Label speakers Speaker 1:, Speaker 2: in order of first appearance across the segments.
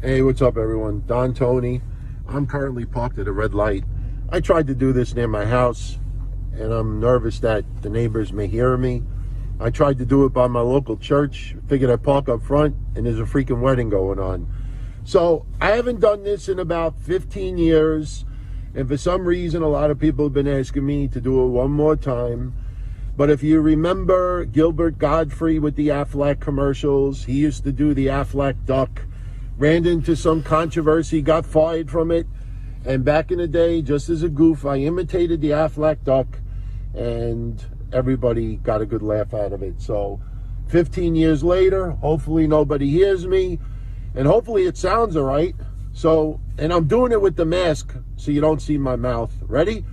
Speaker 1: Hey, what's up, everyone? Don Tony. I'm currently parked at a red light. I tried to do this near my house, and I'm nervous that the neighbors may hear me. I tried to do it by my local church. Figured I'd park up front, and there's a freaking wedding going on. So I haven't done this in about 15 years, and for some reason, a lot of people have been asking me to do it one more time. But if you remember Gilbert Godfrey with the Aflac commercials, he used to do the Aflac duck. Ran into some controversy, got fired from it, and back in the day, just as a goof, I imitated the Aflac duck, and everybody got a good laugh out of it. So 15 years later, hopefully nobody hears me, and hopefully it sounds all right. So, and I'm doing it with the mask so you don't see my mouth. Ready?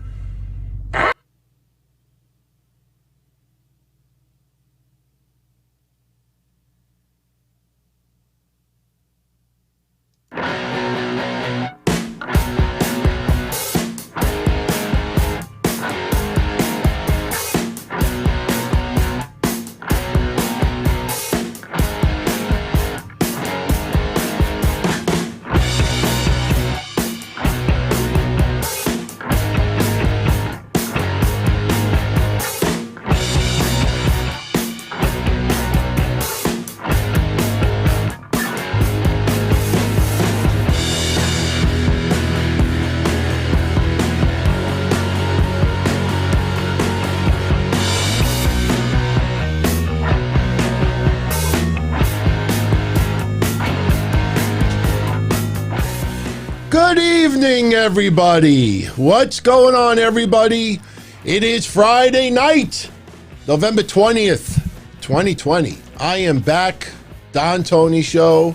Speaker 1: Good evening, everybody. What's going on, everybody? It is Friday night, November 20th, 2020. I am back, Don Tony Show.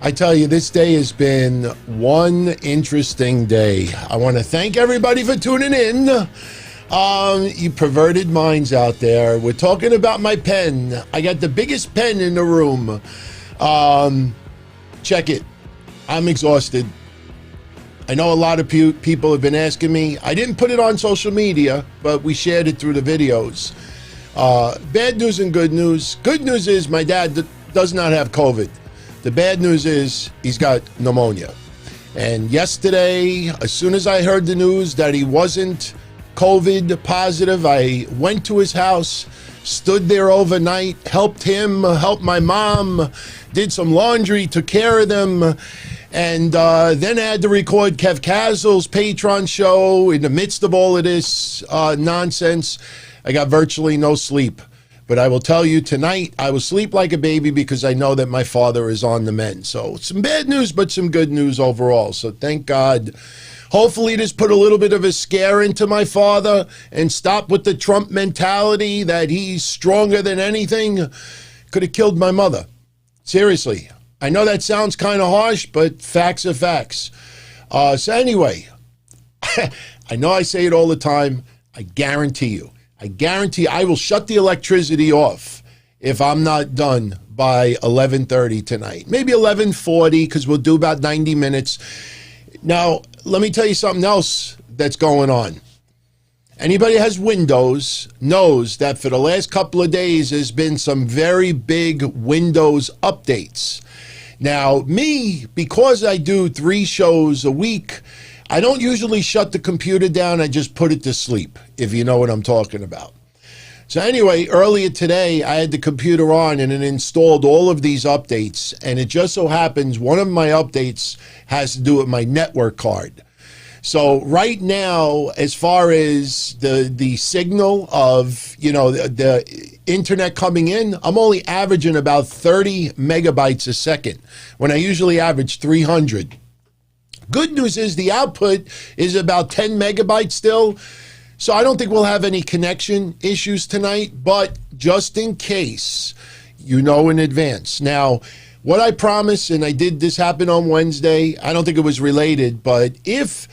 Speaker 1: I tell you, this day has been one interesting day. I want to thank everybody for tuning in. You perverted minds out there. We're talking about my pen. I got the biggest pen in the room. Check it. I'm exhausted. I know a lot of people have been asking me. I didn't put it on social media, but we shared it through the videos. Bad news and good news. Good news is my dad does not have COVID. The bad news is he's got pneumonia. And yesterday, as soon as I heard the news that he wasn't COVID positive, I went to his house, stood there overnight, helped him, helped my mom, did some laundry, took care of them, and then I had to record Kev Cassel's Patreon show in the midst of all of this nonsense. I got virtually no sleep. But I will tell you, tonight, I will sleep like a baby because I know that my father is on the mend. So some bad news, but some good news overall. So thank God. Hopefully this put a little bit of a scare into my father and stop with the Trump mentality that he's stronger than anything. Could have killed my mother. Seriously. I know that sounds kind of harsh, but facts are facts. So anyway, I know I say it all the time. I guarantee I will shut the electricity off if I'm not done by 11:30 tonight. Maybe 11:40 because we'll do about 90 minutes. Now, let me tell you something else that's going on. Anybody that has Windows knows that for the last couple of days there's been some very big Windows updates. Now, me, because I do 3 shows a week, I don't usually shut the computer down. I just put it to sleep, if you know what I'm talking about. So anyway, earlier today, I had the computer on and it installed all of these updates. And it just so happens one of my updates has to do with my network card. So right now, as far as the signal of, you know, the internet coming in, I'm only averaging about 30 megabytes a second when I usually average 300. Good news is the output is about 10 megabytes still. So I don't think we'll have any connection issues tonight, but just in case, you know in advance. Now, what I promised, and I did this happen on Wednesday, I don't think it was related, but if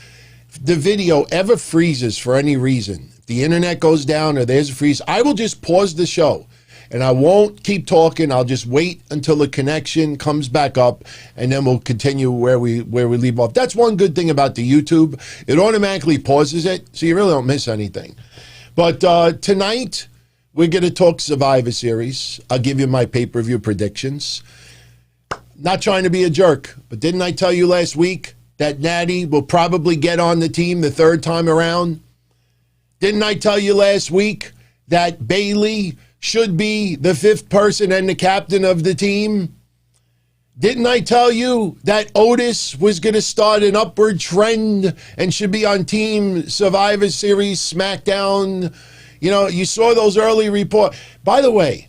Speaker 1: the video ever freezes for any reason, if the internet goes down or there's a freeze, I will just pause the show and I won't keep talking. I'll just wait until the connection comes back up and then we'll continue where we leave off. That's one good thing about the YouTube. It automatically pauses it, so you really don't miss anything. But tonight, we're going to talk Survivor Series. I'll give you my pay-per-view predictions. not trying to be a jerk, but didn't I tell you last week that Nattie will probably get on the team the third time around? Didn't I tell you last week that Bayley should be the fifth person and the captain of the team? Didn't I tell you that Otis was going to start an upward trend and should be on Team Survivor Series SmackDown? You know, you saw those early reports. By the way,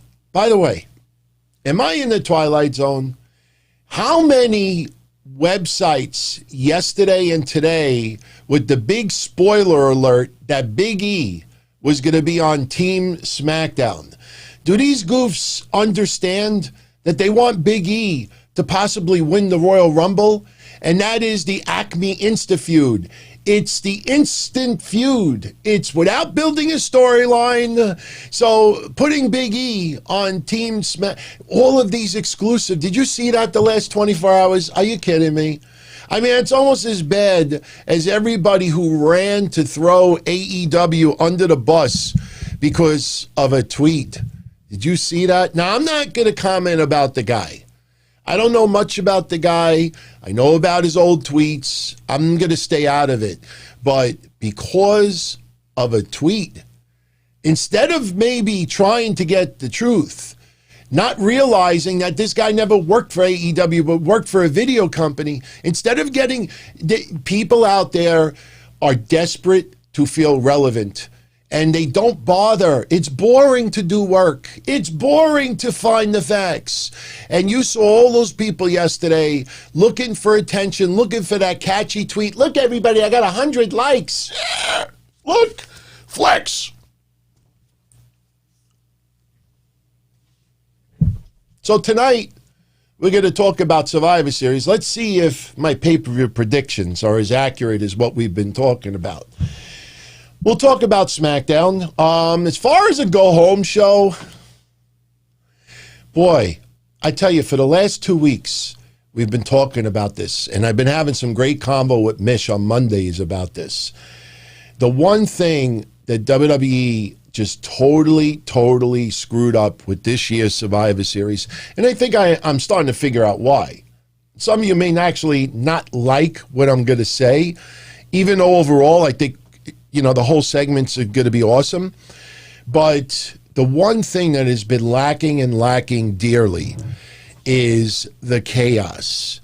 Speaker 1: am I in the Twilight Zone? How many websites yesterday and today with the big spoiler alert that Big E was going to be on Team SmackDown? Do these goofs understand that they want Big E to possibly win the Royal Rumble? And that is the Acme Insta feud. It's the instant feud. It's without building a storyline. So putting Big E on Team Smack, all of these exclusive. Did you see that the last 24 hours? Are you kidding me? I mean, it's almost as bad as everybody who ran to throw AEW under the bus because of a tweet. Did you see that? Now, I'm not going to comment about the guy. I don't know much about the guy. I know about his old tweets. I'm going to stay out of it. But because of a tweet, instead of maybe trying to get the truth, not realizing that this guy never worked for AEW, but worked for a video company, instead of getting people out there are desperate to feel relevant. And they don't bother. It's boring to do work. It's boring to find the facts. And you saw all those people yesterday looking for attention, looking for that catchy tweet. Look, everybody, I got 100 likes. Yeah, look, flex. So tonight, we're going to talk about Survivor Series. Let's see if my pay-per-view predictions are as accurate as what we've been talking about. We'll talk about SmackDown. As far as a go-home show, boy, I tell you, for the last 2 weeks, we've been talking about this, and I've been having some great combo with Mish on Mondays about this. The one thing that WWE just totally screwed up with this year's Survivor Series, and I think I'm starting to figure out why. Some of you may actually not like what I'm going to say, even though overall I think, you know, the whole segments are going to be awesome. But the one thing that has been lacking dearly is the chaos.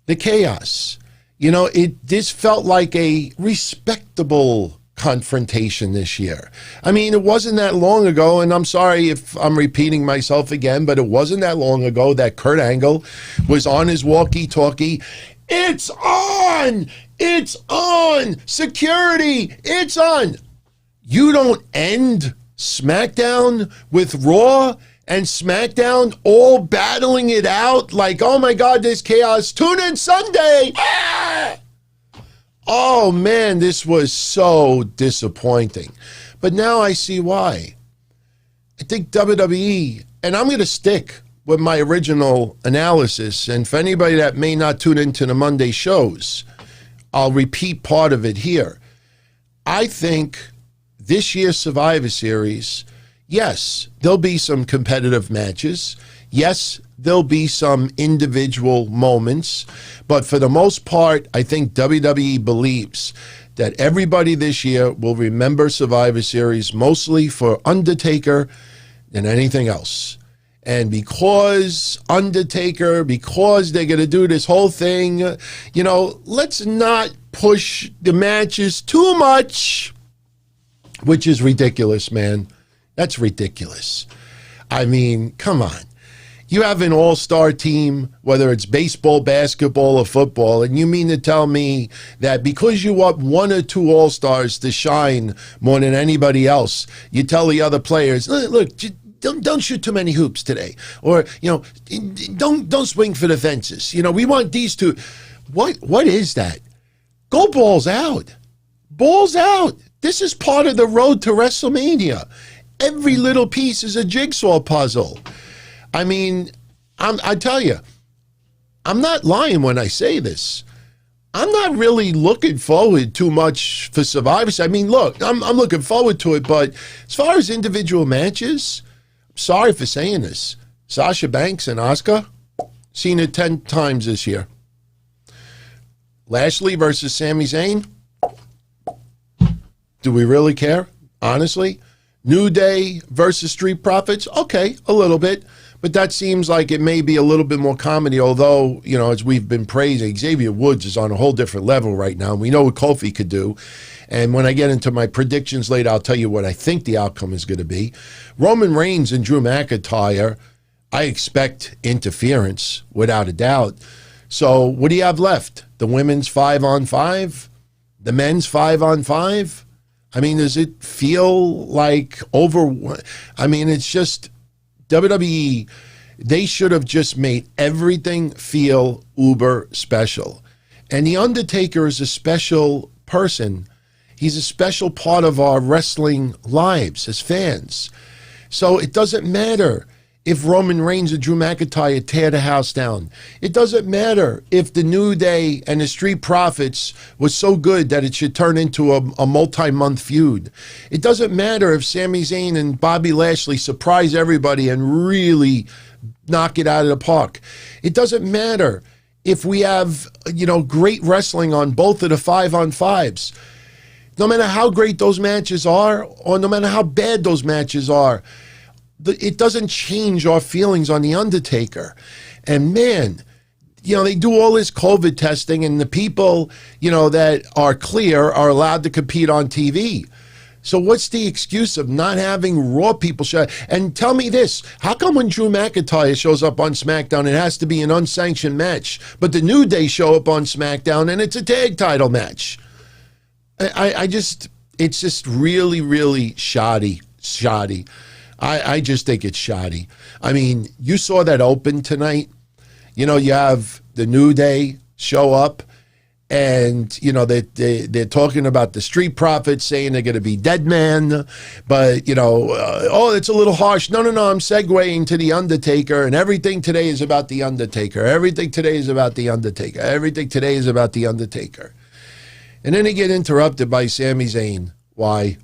Speaker 1: The chaos. You know, this felt like a respectable confrontation this year. I mean, it wasn't that long ago, and I'm sorry if I'm repeating myself again, but it wasn't that long ago that Kurt Angle was on his walkie-talkie. It's on! It's on! Security! It's on! You don't end SmackDown with Raw and SmackDown all battling it out like, oh my God, there's chaos. Tune in Sunday! Ah! Oh man, this was so disappointing. But now I see why. I think WWE, and I'm going to stick with my original analysis, and for anybody that may not tune into the Monday shows, I'll repeat part of it here. I think this year's Survivor Series, yes, there'll be some competitive matches. Yes, there'll be some individual moments. But for the most part, I think WWE believes that everybody this year will remember Survivor Series mostly for Undertaker than anything else. And because Undertaker, because they're going to do this whole thing, you know, let's not push the matches too much, which is ridiculous, man. That's ridiculous. I mean, come on. You have an all-star team, whether it's baseball, basketball, or football, and you mean to tell me that because you want one or two all-stars to shine more than anybody else, you tell the other players, look, don't shoot too many hoops today, or don't swing for the fences. We want these two. What is that? Go balls out, balls out. This is part of the road to WrestleMania. Every little piece is a jigsaw puzzle. I mean, I tell you, I'm not lying when I say this. I'm not really looking forward too much for Survivor Series. I mean, look, I'm looking forward to it, but as far as individual matches, I'm sorry for saying this. Sasha Banks and Asuka, Seen it 10 times this year. Lashley versus Sami Zayn. Do we really care? Honestly? New Day versus Street Profits? Okay, a little bit. But that seems like it may be a little bit more comedy, although, you know, as we've been praising, Xavier Woods is on a whole different level right now. And we know what Kofi could do. And when I get into my predictions later, I'll tell you what I think the outcome is going to be. Roman Reigns and Drew McIntyre, I expect interference, without a doubt. So what do you have left? The women's 5-on-5? The men's 5-on-5? I mean, does it feel like I mean, it's just WWE, they should have just made everything feel uber special. And The Undertaker is a special person. He's a special part of our wrestling lives as fans. So it doesn't matter if Roman Reigns and Drew McIntyre tear the house down. It doesn't matter if the New Day and the Street Profits was so good that it should turn into a multi-month feud. It doesn't matter if Sami Zayn and Bobby Lashley surprise everybody and really knock it out of the park. It doesn't matter if we have, you know, great wrestling on both of the 5-on-5s. No matter how great those matches are, or no matter how bad those matches are, it doesn't change our feelings on The Undertaker. And man, you know, they do all this COVID testing and the people, you know, that are clear are allowed to compete on TV. So what's the excuse of not having Raw people show? And tell me this, how come when Drew McIntyre shows up on SmackDown, it has to be an unsanctioned match, but the New Day show up on SmackDown and it's a tag title match? It's just really, really shoddy. I just think it's shoddy. I mean, you saw that open tonight. You know, you have the New Day show up and, you know, they're talking about the Street Profits saying they're going to be dead man. But, you know, oh, it's a little harsh. No, I'm segueing to The Undertaker, and everything today is about The Undertaker. Everything today is about The Undertaker. Everything today is about The Undertaker. And then they get interrupted by Sami Zayn. Why?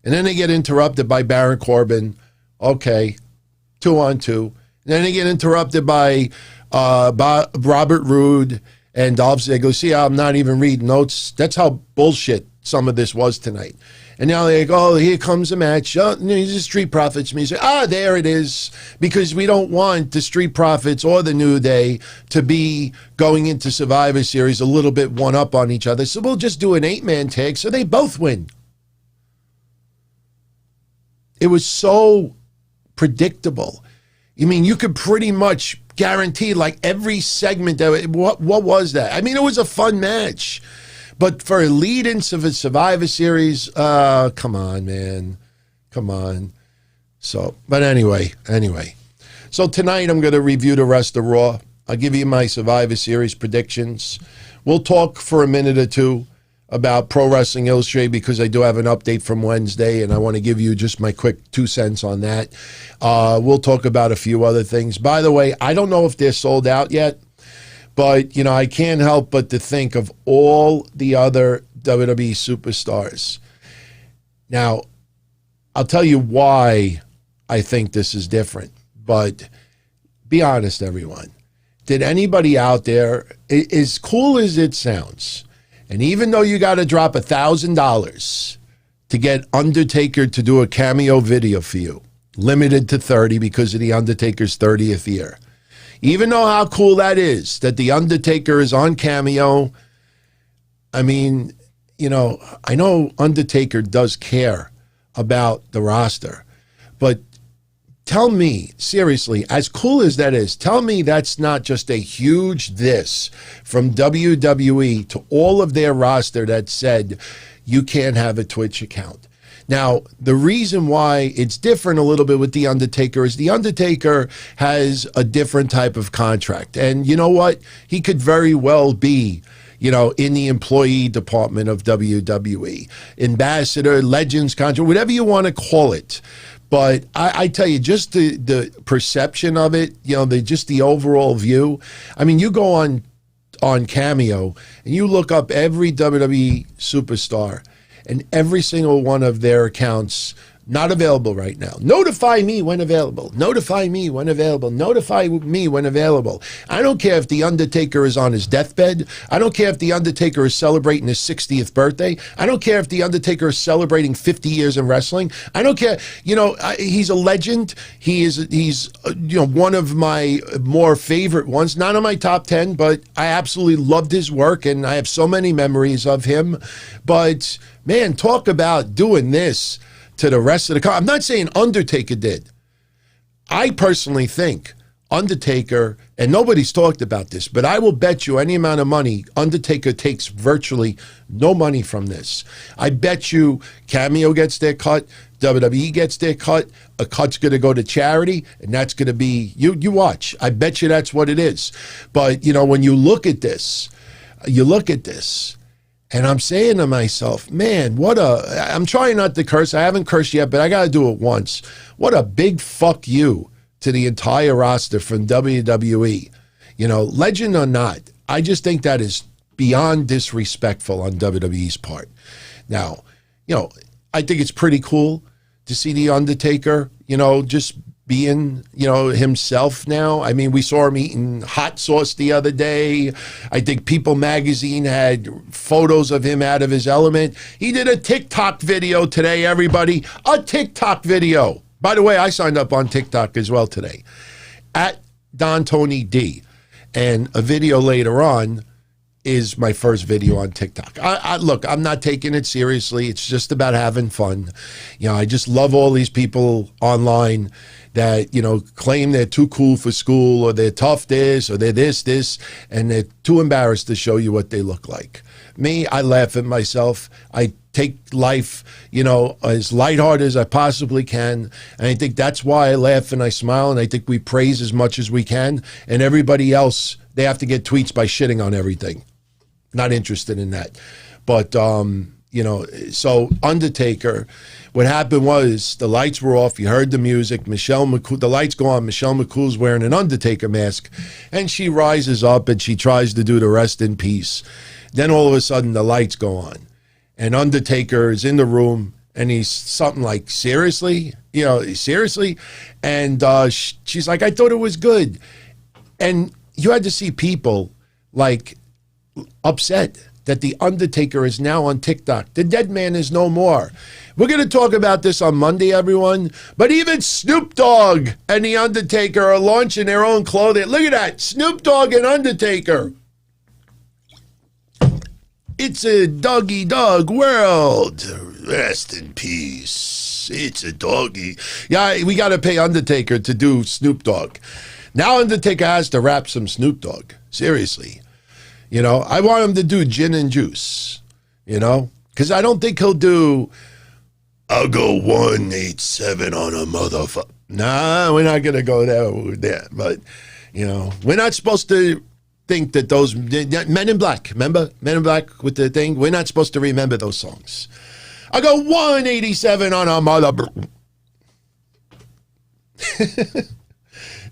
Speaker 1: And then they get interrupted by Baron Corbin. Okay, 2-on-2. And then they get interrupted by Robert Roode and Dolph Ziggler. See how I'm not even reading notes? That's how bullshit some of this was tonight. And now they go, oh, here comes a match. Oh, these are Street Profits music. There it is. Because we don't want the Street Profits or the New Day to be going into Survivor Series a little bit one-up on each other. So we'll just do an 8-man tag so they both win. It was so predictable. I mean, you could pretty much guarantee like every segment. What was that? I mean, it was a fun match. But for a lead-ins of a Survivor Series, come on, man. Come on. So, but anyway. So tonight I'm going to review the rest of Raw. I'll give you my Survivor Series predictions. We'll talk for a minute or two about Pro Wrestling Illustrated because I do have an update from Wednesday, and I want to give you just my quick 2 cents on that. We'll talk about a few other things. By the way, I don't know if they're sold out yet. But, you know, I can't help but to think of all the other WWE superstars. Now, I'll tell you why I think this is different. But be honest, everyone. Did anybody out there, as cool as it sounds, and even though you got to drop $1,000 to get Undertaker to do a cameo video for you, limited to 30 because of the Undertaker's 30th year, even though how cool that is, that the Undertaker is on Cameo, I mean, you know, I know Undertaker does care about the roster, but tell me, seriously, as cool as that is, tell me that's not just a huge diss from WWE to all of their roster that said you can't have a Twitch account. Now, the reason why it's different a little bit with The Undertaker is The Undertaker has a different type of contract. And you know what? He could very well be, you know, in the employee department of WWE. Ambassador, Legends contract, whatever you want to call it. But I tell you, just the perception of it, you know, just the overall view. I mean, you go on Cameo and you look up every WWE superstar, and every single one of their accounts Not available right now. Notify me when available. Notify me when available. Notify me when available. I don't care if The Undertaker is on his deathbed. I don't care if The Undertaker is celebrating his 60th birthday. I don't care if The Undertaker is celebrating 50 years in wrestling. I don't care. You know, he's a legend. He's one of my more favorite ones. Not on my top 10, but I absolutely loved his work, and I have so many memories of him. But, man, talk about doing this to the rest of the I'm not saying Undertaker did. I personally think Undertaker, and nobody's talked about this, but I will bet you any amount of money Undertaker takes virtually no money from this. I bet you Cameo gets their cut, WWE gets their cut, a cut's going to go to charity, and that's going to be, you watch. I bet you that's what it is. But, you know, when you look at this, and I'm saying to myself, man, I'm trying not to curse. I haven't cursed yet, but I got to do it once. What a big fuck you to the entire roster from WWE. You know, legend or not, I just think that is beyond disrespectful on WWE's part. Now, you know, I think it's pretty cool to see The Undertaker, you know, just being, you know, himself now. I mean, we saw him eating hot sauce the other day. I think People Magazine had photos of him out of his element. He did a TikTok video today, everybody. A TikTok video. By the way, I signed up on TikTok as well today. At Don Tony D. And a video later on is my first video on TikTok. Look, I'm not taking it seriously. It's just about having fun. You know, I just love all these people online that, you know, claim they're too cool for school, or they're tough this, or they're this, and they're too embarrassed to show you what they look like. Me, I laugh at myself. I take life, you know, as lighthearted as I possibly can. And I think that's why I laugh and I smile, and I think we praise as much as we can. And everybody else, they have to get tweets by shitting on everything. Not interested in that. But, you know, so Undertaker, what happened was the lights were off. You heard the music. Michelle McCool, the lights go on. Michelle McCool's wearing an Undertaker mask, and she rises up and she tries to do the rest in peace. Then all of a sudden the lights go on, and Undertaker is in the room, and he's something like, seriously? You know, seriously? And she's like, I thought it was good. And you had to see people like upset that The Undertaker is now on TikTok. The dead man is no more. We're going to talk about this on Monday, everyone. But even Snoop Dogg and The Undertaker are launching their own clothing. Look at that. Snoop Dogg and Undertaker. It's a doggy dog world. Rest in peace. It's a doggy. Yeah, we got to pay Undertaker to do Snoop Dogg. Now Undertaker has to rap some Snoop Dogg. Seriously. You know, I want him to do Gin and Juice, you know, because I don't think he'll do, I'll go 187 on a motherfucker. Nah, we're not going to go there. But, you know, we're not supposed to think that those, Men in Black, remember? Men in Black with the thing? We're not supposed to remember those songs. I'll go 187 on a mother.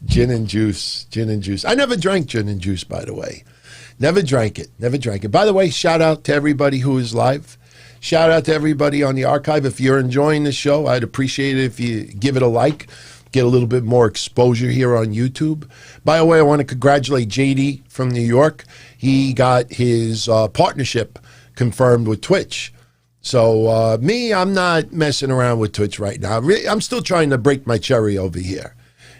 Speaker 1: Gin and Juice. I never drank Gin and Juice, by the way. Never drank it. By the way, shout out to everybody who is live. Shout out to everybody on the archive. If you're enjoying the show, I'd appreciate it if you give it a like, get a little bit more exposure here on YouTube. By the way, I want to congratulate JD from New York. He got his partnership confirmed with Twitch. So me, I'm not messing around with Twitch right now. I'm still trying to break my cherry over here.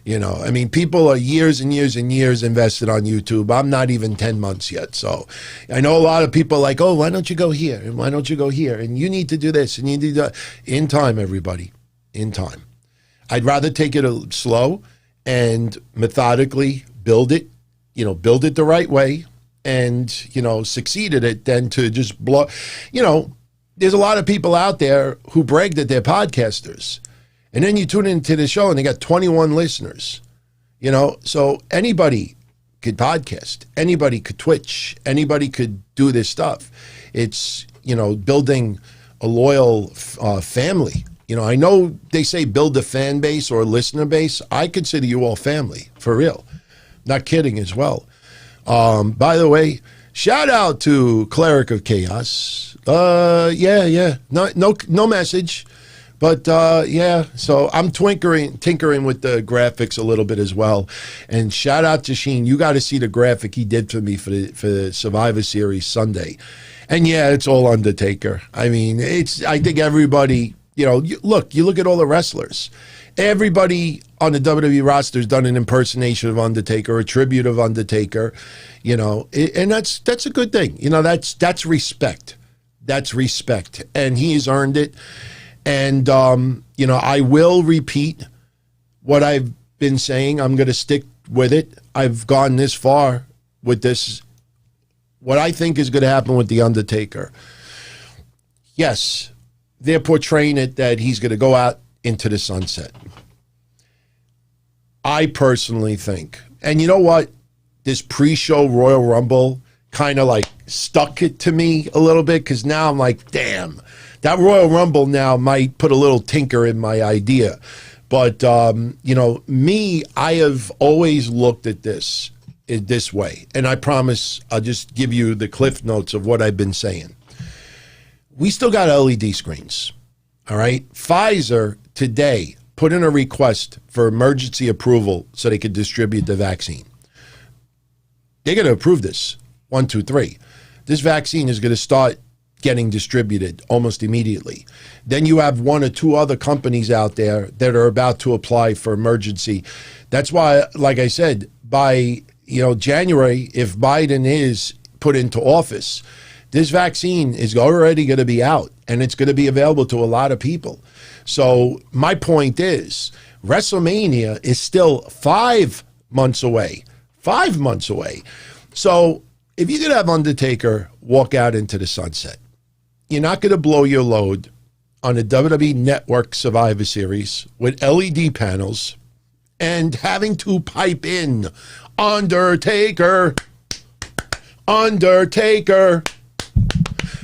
Speaker 1: You know, I mean, people are years and years and years invested on YouTube. I'm not even 10 months yet. So I know a lot of people are like, oh, why don't you go here? And why don't you go here? And you need to do this and you need to do that. In time, everybody, in time. I'd rather take it slow and methodically build it the right way and, you know, succeed at it than to just blow. You know, there's a lot of people out there who brag that they're podcasters. And then you tune into the show and they got 21 listeners, you know, so anybody could podcast, anybody could Twitch, anybody could do this stuff. It's, you know, building a loyal family. You know, I know they say build a fan base or a listener base. I consider you all family, for real. Not kidding as well. By the way, shout out to Cleric of Chaos. No message. But yeah, so I'm tinkering with the graphics a little bit as well. And shout out to Sheen. You got to see the graphic he did for me for the Survivor Series Sunday. And yeah, it's all Undertaker. I mean, I think everybody, you look at all the wrestlers. Everybody on the WWE roster has done an impersonation of Undertaker, a tribute of Undertaker, and that's a good thing. That's respect. That's respect. And he has earned it. And, I will repeat what I've been saying. I'm going to stick with it. I've gone this far with this. What I think is going to happen with The Undertaker. Yes, they're portraying it that he's going to go out into the sunset. I personally think, and you know what? This pre-show Royal Rumble kind of like stuck it to me a little bit, because now I'm like, damn. That Royal Rumble now might put a little tinker in my idea. But, me, I have always looked at this way. And I promise I'll just give you the cliff notes of what I've been saying. We still got LED screens, all right? Pfizer today put in a request for emergency approval so they could distribute the vaccine. They're going to approve this. 1, 2, 3. This vaccine is going to start getting distributed almost immediately. Then you have 1 or 2 other companies out there that are about to apply for emergency. That's why, like I said, by January, if Biden is put into office, this vaccine is already going to be out, and it's going to be available to a lot of people. So my point is, WrestleMania is still 5 months away. 5 months away. So if you could have Undertaker walk out into the sunset, you're not going to blow your load on a WWE Network Survivor Series with LED panels and having to pipe in Undertaker. Undertaker.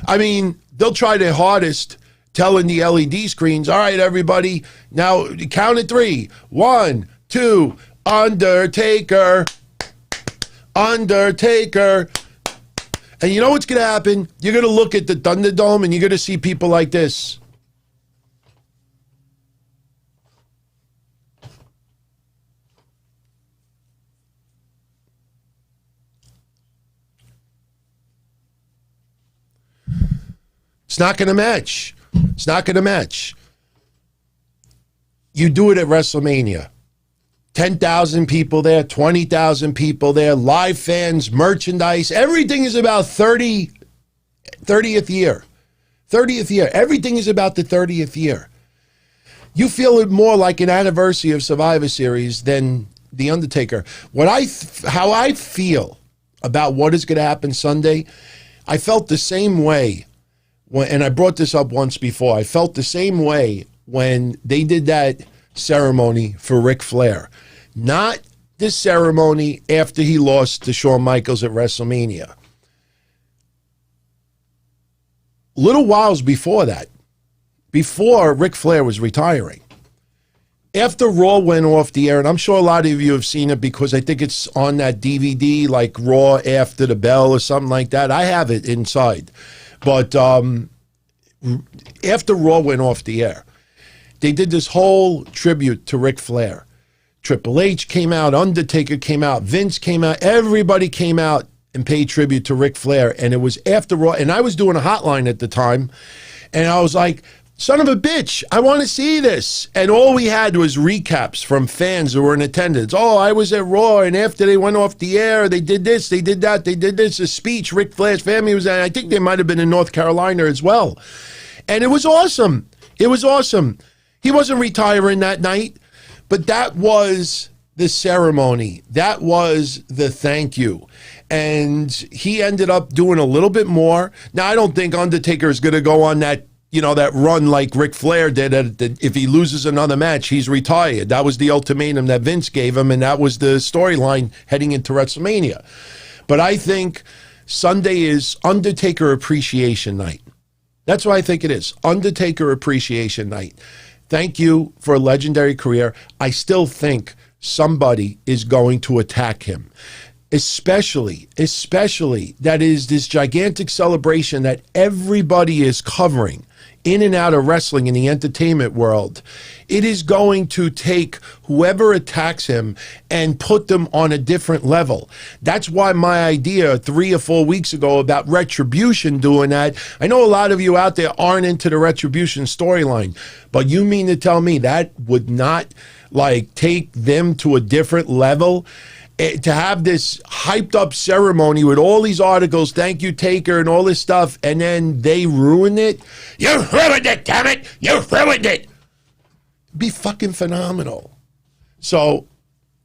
Speaker 1: I mean, they'll try their hardest telling the LED screens, all right, everybody, now count at 3. 1, 2, Undertaker. Undertaker. And you know what's going to happen? You're going to look at the Thunderdome and you're going to see people like this. It's not going to match. It's not going to match. You do it at WrestleMania. 10,000 people there, 20,000 people there, live fans, merchandise. Everything is about 30th year. 30th year. Everything is about the 30th year. You feel it more like an anniversary of Survivor Series than The Undertaker. How I feel about what is going to happen Sunday, I felt the same way and I brought this up once before. I felt the same way when they did that ceremony for Ric Flair. Not the ceremony after he lost to Shawn Michaels at WrestleMania. Little whiles before that, before Ric Flair was retiring. After Raw went off the air, and I'm sure a lot of you have seen it because I think it's on that DVD, like Raw After the Bell or something like that. I have it inside. But after Raw went off the air, they did this whole tribute to Ric Flair. Triple H came out, Undertaker came out, Vince came out, everybody came out and paid tribute to Ric Flair. And it was after Raw, and I was doing a hotline at the time, and I was like, son of a bitch, I want to see this. And all we had was recaps from fans who were in attendance. Oh, I was at Raw, and after they went off the air, they did this, they did that, they did this. A speech Ric Flair's family was at. I think they might have been in North Carolina as well. And it was awesome. It was awesome. He wasn't retiring that night, but that was the ceremony. That was the thank you. And he ended up doing a little bit more. Now, I don't think Undertaker is going to go on that, that run like Ric Flair did. If he loses another match, he's retired. That was the ultimatum that Vince gave him, and that was the storyline heading into WrestleMania. But I think Sunday is Undertaker Appreciation Night. That's what I think it is. Undertaker Appreciation Night. Thank you for a legendary career. I still think somebody is going to attack him. Especially that is this gigantic celebration that everybody is covering in and out of wrestling in the entertainment world, it is going to take whoever attacks him and put them on a different level. That's why my idea 3 or 4 weeks ago about Retribution doing that, I know a lot of you out there aren't into the Retribution storyline, but you mean to tell me that would not like take them to a different level? To have this hyped up ceremony with all these articles, thank you, Taker, and all this stuff, and then they ruin it. You ruined it, damn it! You ruined it! Be fucking phenomenal. So,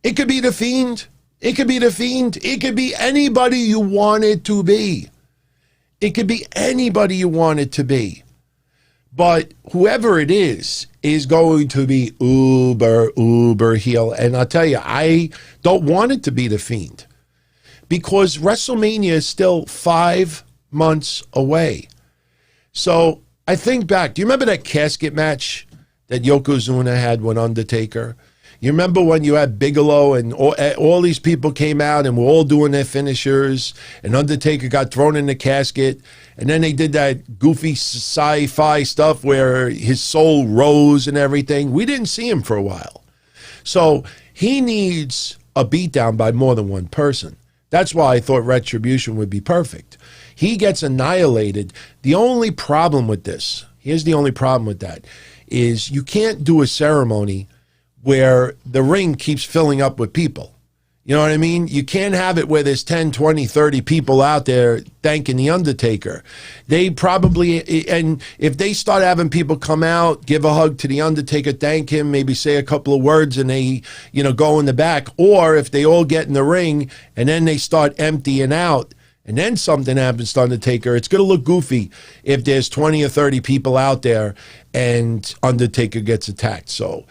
Speaker 1: it could be The Fiend. It could be The Fiend. It could be anybody you want it to be. It could be anybody you want it to be. But whoever it is going to be uber heel. And I'll tell you, I don't want it to be The Fiend because WrestleMania is still 5 months away. So I think back, do you remember that casket match that Yokozuna had with Undertaker? You remember when you had Bigelow and all these people came out and were all doing their finishers and Undertaker got thrown in the casket and then they did that goofy sci-fi stuff where his soul rose and everything. We didn't see him for a while. So he needs a beatdown by more than one person. That's why I thought Retribution would be perfect. He gets annihilated. The only problem with this, here's the only problem with that, is you can't do a ceremony where the ring keeps filling up with people. You know what I mean? You can't have it where there's 10, 20, 30 people out there thanking the Undertaker. They probably, and if they start having people come out, give a hug to the Undertaker, thank him, maybe say a couple of words and they, you know, go in the back, or if they all get in the ring and then they start emptying out and then something happens to Undertaker, it's going to look goofy if there's 20 or 30 people out there and Undertaker gets attacked. So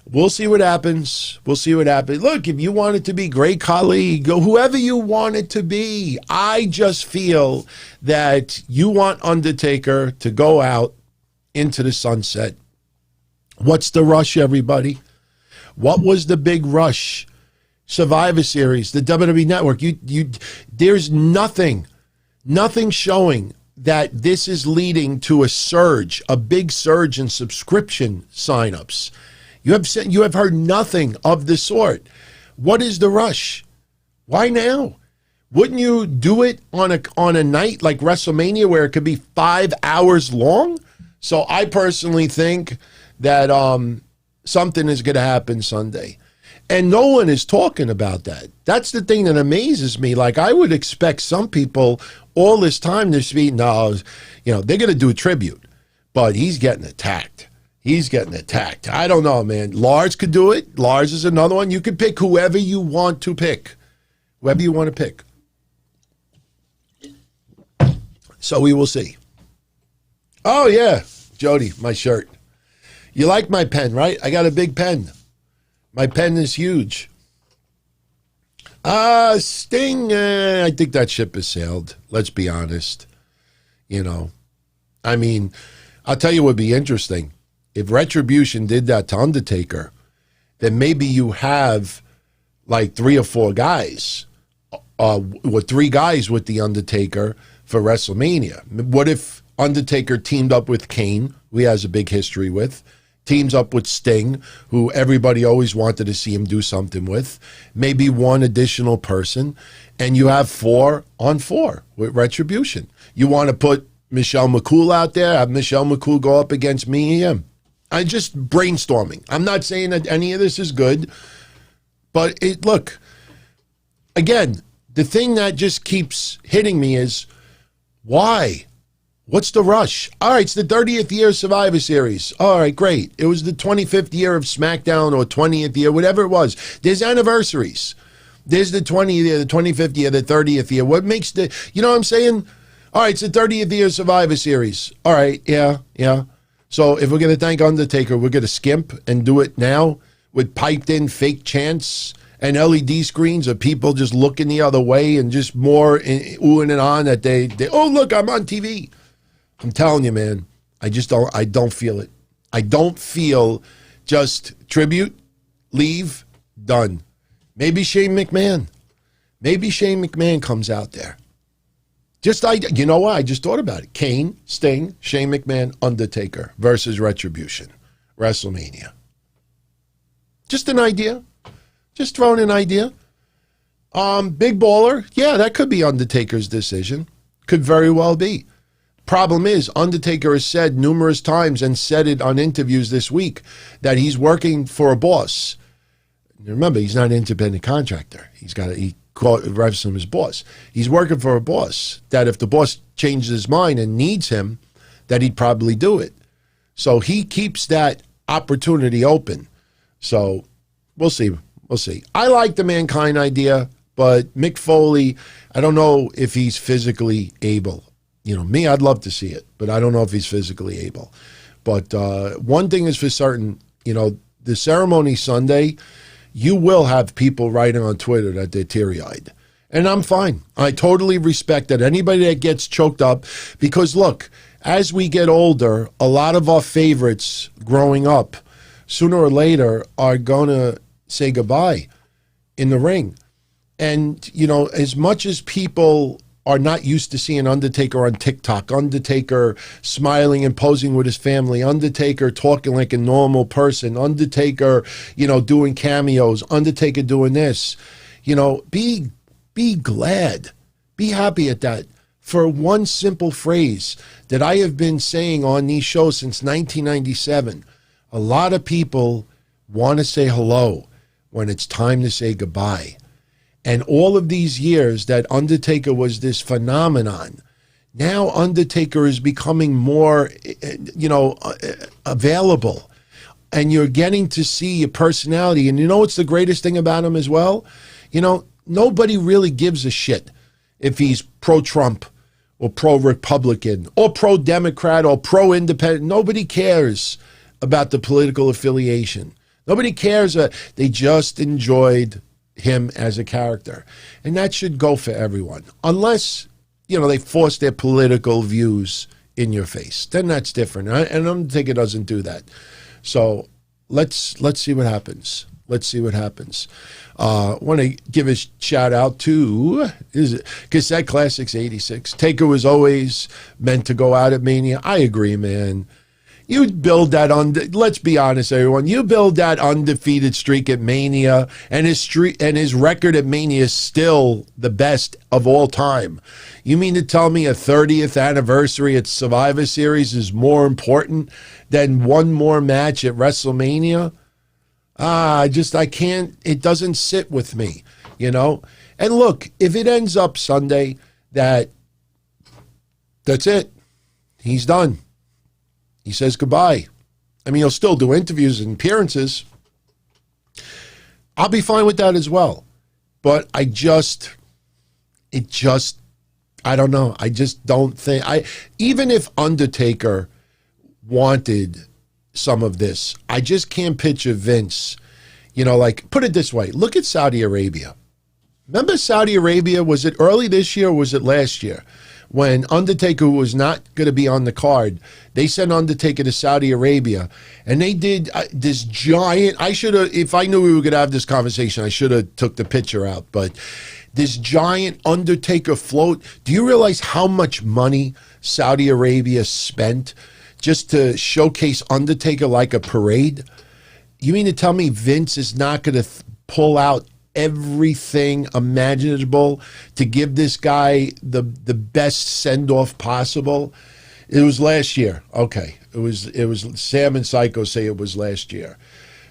Speaker 1: we'll see what happens. We'll see what happens. Look, if you want it to be Great Khali, go whoever you want it to be. I just feel that you want Undertaker to go out into the sunset. What's the rush, everybody? What was the big rush? Survivor Series, the WWE Network. There's nothing showing that this is leading to a surge, a big surge in subscription signups. You have heard nothing of the sort. What is the rush? Why now? Wouldn't you do it on a night like WrestleMania where it could be 5 hours long? So I personally think that something is going to happen Sunday. And no one is talking about that. That's the thing that amazes me. Like, I would expect some people all this time to be, no, you know, they're going to do a tribute, but he's getting attacked. He's getting attacked. I don't know, man. Lars could do it. Lars is another one. You can pick whoever you want to pick. Whoever you want to pick. So we will see. Oh, yeah. Jody, my shirt. You like my pen, right? I got a big pen. My pen is huge. Sting, I think that ship has sailed. Let's be honest. You know, I mean, I'll tell you what would be interesting. If Retribution did that to Undertaker, then maybe you have like 3 or 4 guys, with 3 guys with the Undertaker for WrestleMania. What if Undertaker teamed up with Kane, who he has a big history with, teams up with Sting, who everybody always wanted to see him do something with, maybe 1 additional person, and you have 4 on 4 with Retribution. You want to put Michelle McCool out there, have Michelle McCool go up against me and him. I'm just brainstorming. I'm not saying that any of this is good, but look, again, the thing that just keeps hitting me is, why? What's the rush? All right, it's the 30th year of Survivor Series. All right, great. It was the 25th year of SmackDown or 20th year, whatever it was. There's anniversaries. There's the 20th year, the 25th year, the 30th year. What makes the, you know what I'm saying? All right, it's the 30th year of Survivor Series. All right, yeah. So if we're going to thank Undertaker, we're going to skimp and do it now with piped in fake chants and LED screens of people just looking the other way and just more oohing and on that they oh, look, I'm on TV. I'm telling you, man, I don't feel it. I don't feel just tribute, leave, done. Maybe Shane McMahon. Maybe Shane McMahon comes out there. You know what? I just thought about it. Kane, Sting, Shane McMahon, Undertaker versus Retribution, WrestleMania. Just an idea. Just throwing an idea. Big Baller, yeah, that could be Undertaker's decision. Could very well be. Problem is, Undertaker has said numerous times and said it on interviews this week that he's working for a boss. Remember, he's not an independent contractor. He refers him as boss. He's working for a boss that if the boss changes his mind and needs him, that he'd probably do it. So he keeps that opportunity open. So we'll see. We'll see. I like the Mankind idea, but Mick Foley, I don't know if he's physically able. Me, I'd love to see it, but I don't know if he's physically able. But one thing is for certain, the ceremony Sunday, you will have people writing on Twitter that they're teary-eyed. And I'm fine. I totally respect that. Anybody that gets choked up, because look, as we get older, a lot of our favorites growing up, sooner or later, are going to say goodbye in the ring. And, as much as people are not used to seeing Undertaker on TikTok, Undertaker smiling and posing with his family, Undertaker talking like a normal person, Undertaker, doing cameos, Undertaker doing this, be glad, be happy at that. For one simple phrase that I have been saying on these shows since 1997, a lot of people want to say hello when it's time to say goodbye. And all of these years that Undertaker was this phenomenon, now Undertaker is becoming more, available. And you're getting to see a personality. And what's the greatest thing about him as well? Nobody really gives a shit if he's pro-Trump or pro-Republican or pro-Democrat or pro-independent. Nobody cares about the political affiliation. Nobody cares. They just enjoyed him as a character. And that should go for everyone. Unless, they force their political views in your face. Then that's different. And Undertaker doesn't do that. So let's see what happens. Let's see what happens. I want to give a shout out to Cassette Classics 86. Taker was always meant to go out at Mania. I agree, man. You build that let's be honest, everyone. You build that undefeated streak at Mania, and his record at Mania is still the best of all time. You mean to tell me a 30th anniversary at Survivor Series is more important than one more match at WrestleMania? I can't, it doesn't sit with me, And look, if it ends up Sunday that's it. He's done. He says goodbye. I mean, he'll still do interviews and appearances. I'll be fine with that as well. But I don't know. I just don't think, even if Undertaker wanted some of this, I just can't picture Vince, put it this way. Look at Saudi Arabia. Remember Saudi Arabia, was it early this year or was it last year? When Undertaker was not going to be on the card, they sent Undertaker to Saudi Arabia, and they did this giant, if I knew we were going to have this conversation, I should have took the picture out, but this giant Undertaker float, do you realize how much money Saudi Arabia spent just to showcase Undertaker like a parade? You mean to tell me Vince is not going to pull out everything imaginable to give this guy the best send-off possible? It was last year. Okay. It was Sam and Psycho say it was last year.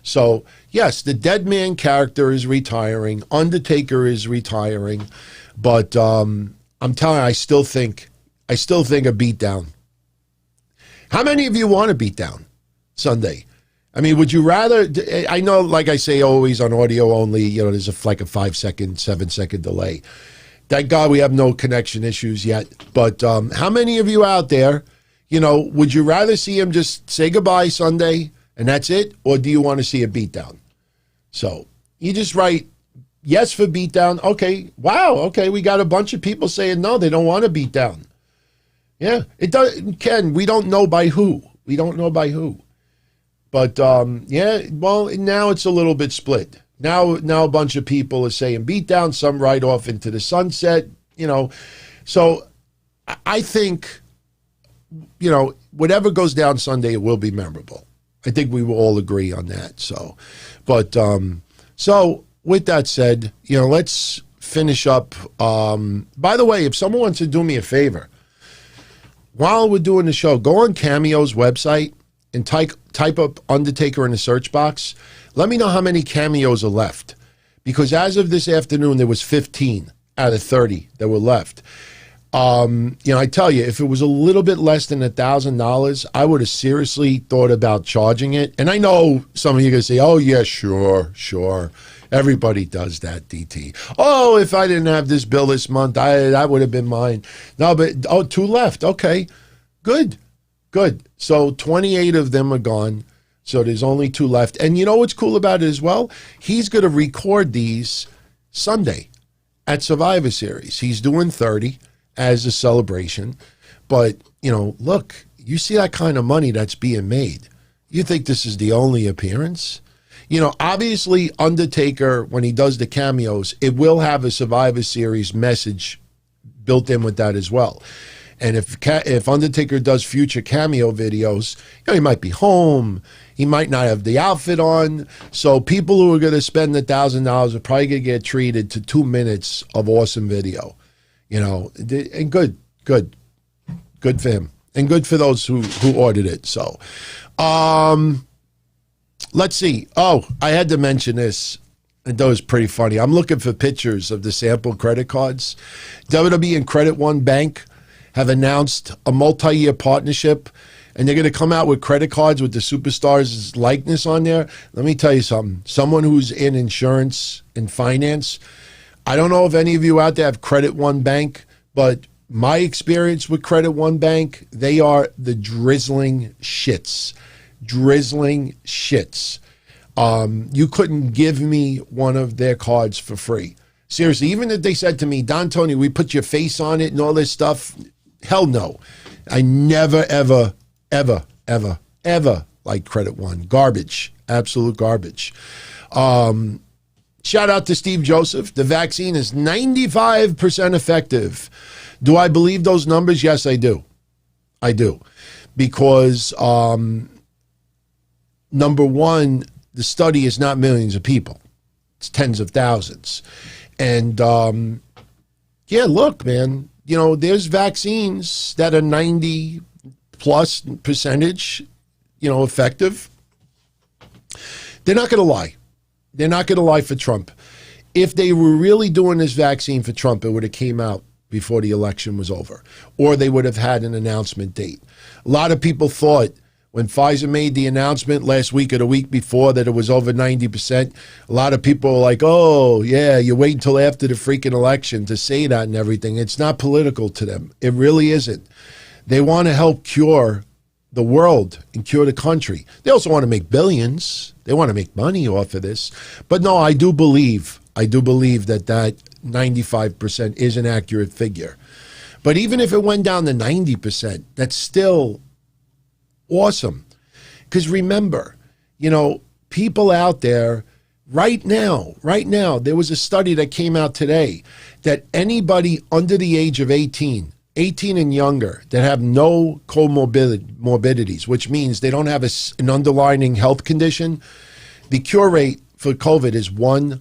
Speaker 1: So, yes, the dead man character is retiring. Undertaker is retiring. But I'm telling you, I still think a beatdown. How many of you want a beatdown Sunday? I mean, would you rather, I know, like I say always on audio only, there's a 5-second, 7-second delay. Thank God we have no connection issues yet. But how many of you out there, would you rather see him just say goodbye Sunday and that's it? Or do you want to see a beatdown? So you just write yes for beatdown. Okay. Wow. Okay. We got a bunch of people saying no, they don't want a beatdown. Yeah. It does, Ken, we don't know by who. We don't know by who. But, yeah, well, now it's a little bit split. Now a bunch of people are saying beatdown, some right off into the sunset, So I think, whatever goes down Sunday, it will be memorable. I think we will all agree on that. So, but so with that said, let's finish up. By the way, if someone wants to do me a favor, while we're doing the show, go on Cameo's website and type up Undertaker in the search box. Let me know how many cameos are left. Because as of this afternoon, there was 15 out of 30 that were left. I tell you, if it was a little bit less than $1,000, I would have seriously thought about charging it. And I know some of you are going to say, oh, yeah, sure. Everybody does that, DT. Oh, if I didn't have this bill this month, that would have been mine. No, but, 2 left. Okay, good. So 28 of them are gone. So there's only 2 left. And you know what's cool about it as well? He's going to record these Sunday at Survivor Series. He's doing 30 as a celebration. But, look, you see that kind of money that's being made. You think this is the only appearance? Obviously, Undertaker, when he does the cameos, it will have a Survivor Series message built in with that as well. And if Undertaker does future cameo videos, he might be home. He might not have the outfit on. So people who are going to spend $1,000 are probably going to get treated to 2 minutes of awesome video. And good for him. And good for those who ordered it. So, let's see. Oh, I had to mention this. And that was pretty funny. I'm looking for pictures of the sample credit cards. WWE and Credit One Bank have announced a multi-year partnership, and they're going to come out with credit cards with the superstars' likeness on there. Let me tell you something. Someone who's in insurance and finance, I don't know if any of you out there have Credit One Bank, but my experience with Credit One Bank, they are the drizzling shits. You couldn't give me one of their cards for free. Seriously, even if they said to me, Don Tony, we put your face on it and all this stuff, hell no. I never, ever like Credit One. Garbage. Absolute garbage. Shout out to Steve Joseph. The vaccine is 95% effective. Do I believe those numbers? Yes, I do. Because, number one, the study is not millions of people. It's tens of thousands. And, look, man, there's vaccines that are 90+ percentage, effective. They're not going to lie. They're not going to lie for Trump. If they were really doing this vaccine for Trump, it would have came out before the election was over, or they would have had an announcement date. A lot of people thought when Pfizer made the announcement last week or the week before that it was over 90%, a lot of people were like, oh, yeah, you wait until after the freaking election to say that and everything. It's not political to them. It really isn't. They want to help cure the world and cure the country. They also want to make billions. They want to make money off of this. But no, I do believe that 95% is an accurate figure. But even if it went down to 90%, that's still awesome. Because remember, people out there right now, there was a study that came out today that anybody under the age of 18 and younger that have no comorbidities, which means they don't have an underlying health condition, the cure rate for COVID is 100%.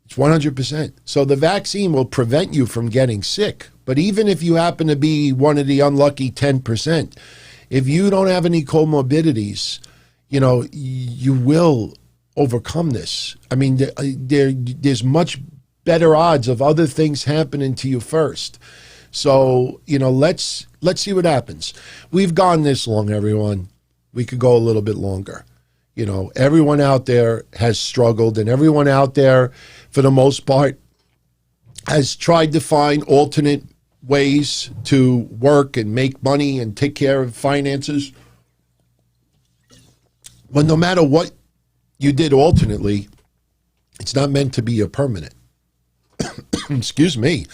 Speaker 1: It's 100%. So the vaccine will prevent you from getting sick. But even if you happen to be one of the unlucky 10%, if you don't have any comorbidities, you will overcome this. I mean, there's much better odds of other things happening to you first. So, let's see what happens. We've gone this long, everyone. We could go a little bit longer. Everyone out there has struggled, and everyone out there, for the most part, has tried to find alternate ways to work and make money and take care of finances. But no matter what you did alternately, it's not meant to be a permanent. Excuse me.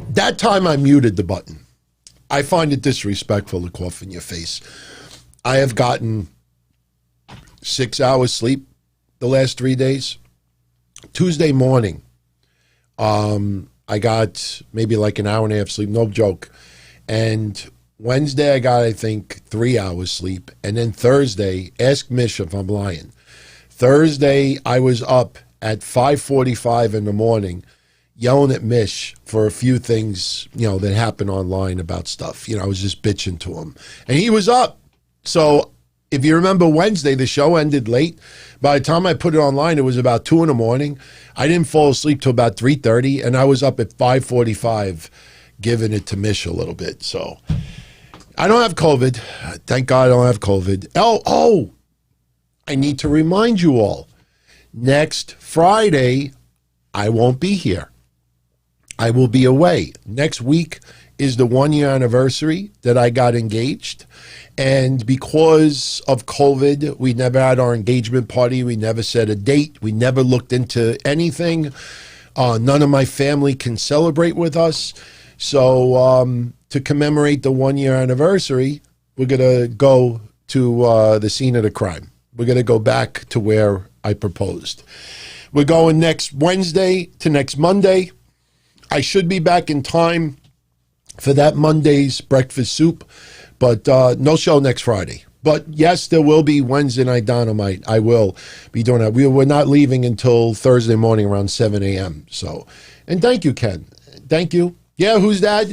Speaker 1: That time I muted the button. I find it disrespectful to cough in your face. I have gotten 6 hours sleep the last 3 days. Tuesday morning, I got maybe like an hour and a half sleep, no joke. And Wednesday, I got, I think, 3 hours sleep. And then Thursday, ask Mish if I'm lying. Thursday, I was up at 5:45 in the morning yelling at Mish for a few things, that happened online about stuff. I was just bitching to him. And he was up. So if you remember Wednesday, the show ended late. By the time I put it online, it was about 2 in the morning. I didn't fall asleep till about 3:30, and I was up at 5:45 giving it to Mish a little bit. So I don't have COVID. Thank God I don't have COVID. Oh, I need to remind you all. Next Friday, I won't be here. I will be away. Next week is the 1-year anniversary that I got engaged. And because of COVID, we never had our engagement party. We never set a date. We never looked into anything. None of my family can celebrate with us. So to commemorate the 1-year anniversary, we're going to go to the scene of the crime. We're going to go back to where I proposed. We're going next Wednesday to next Monday. I should be back in time for that Monday's breakfast soup, but no show next Friday. But yes, there will be Wednesday Night Don-O-Mite. I will be doing that. We're not leaving until Thursday morning around 7 a.m. So, and thank you, Ken. Thank you. Yeah, who's that?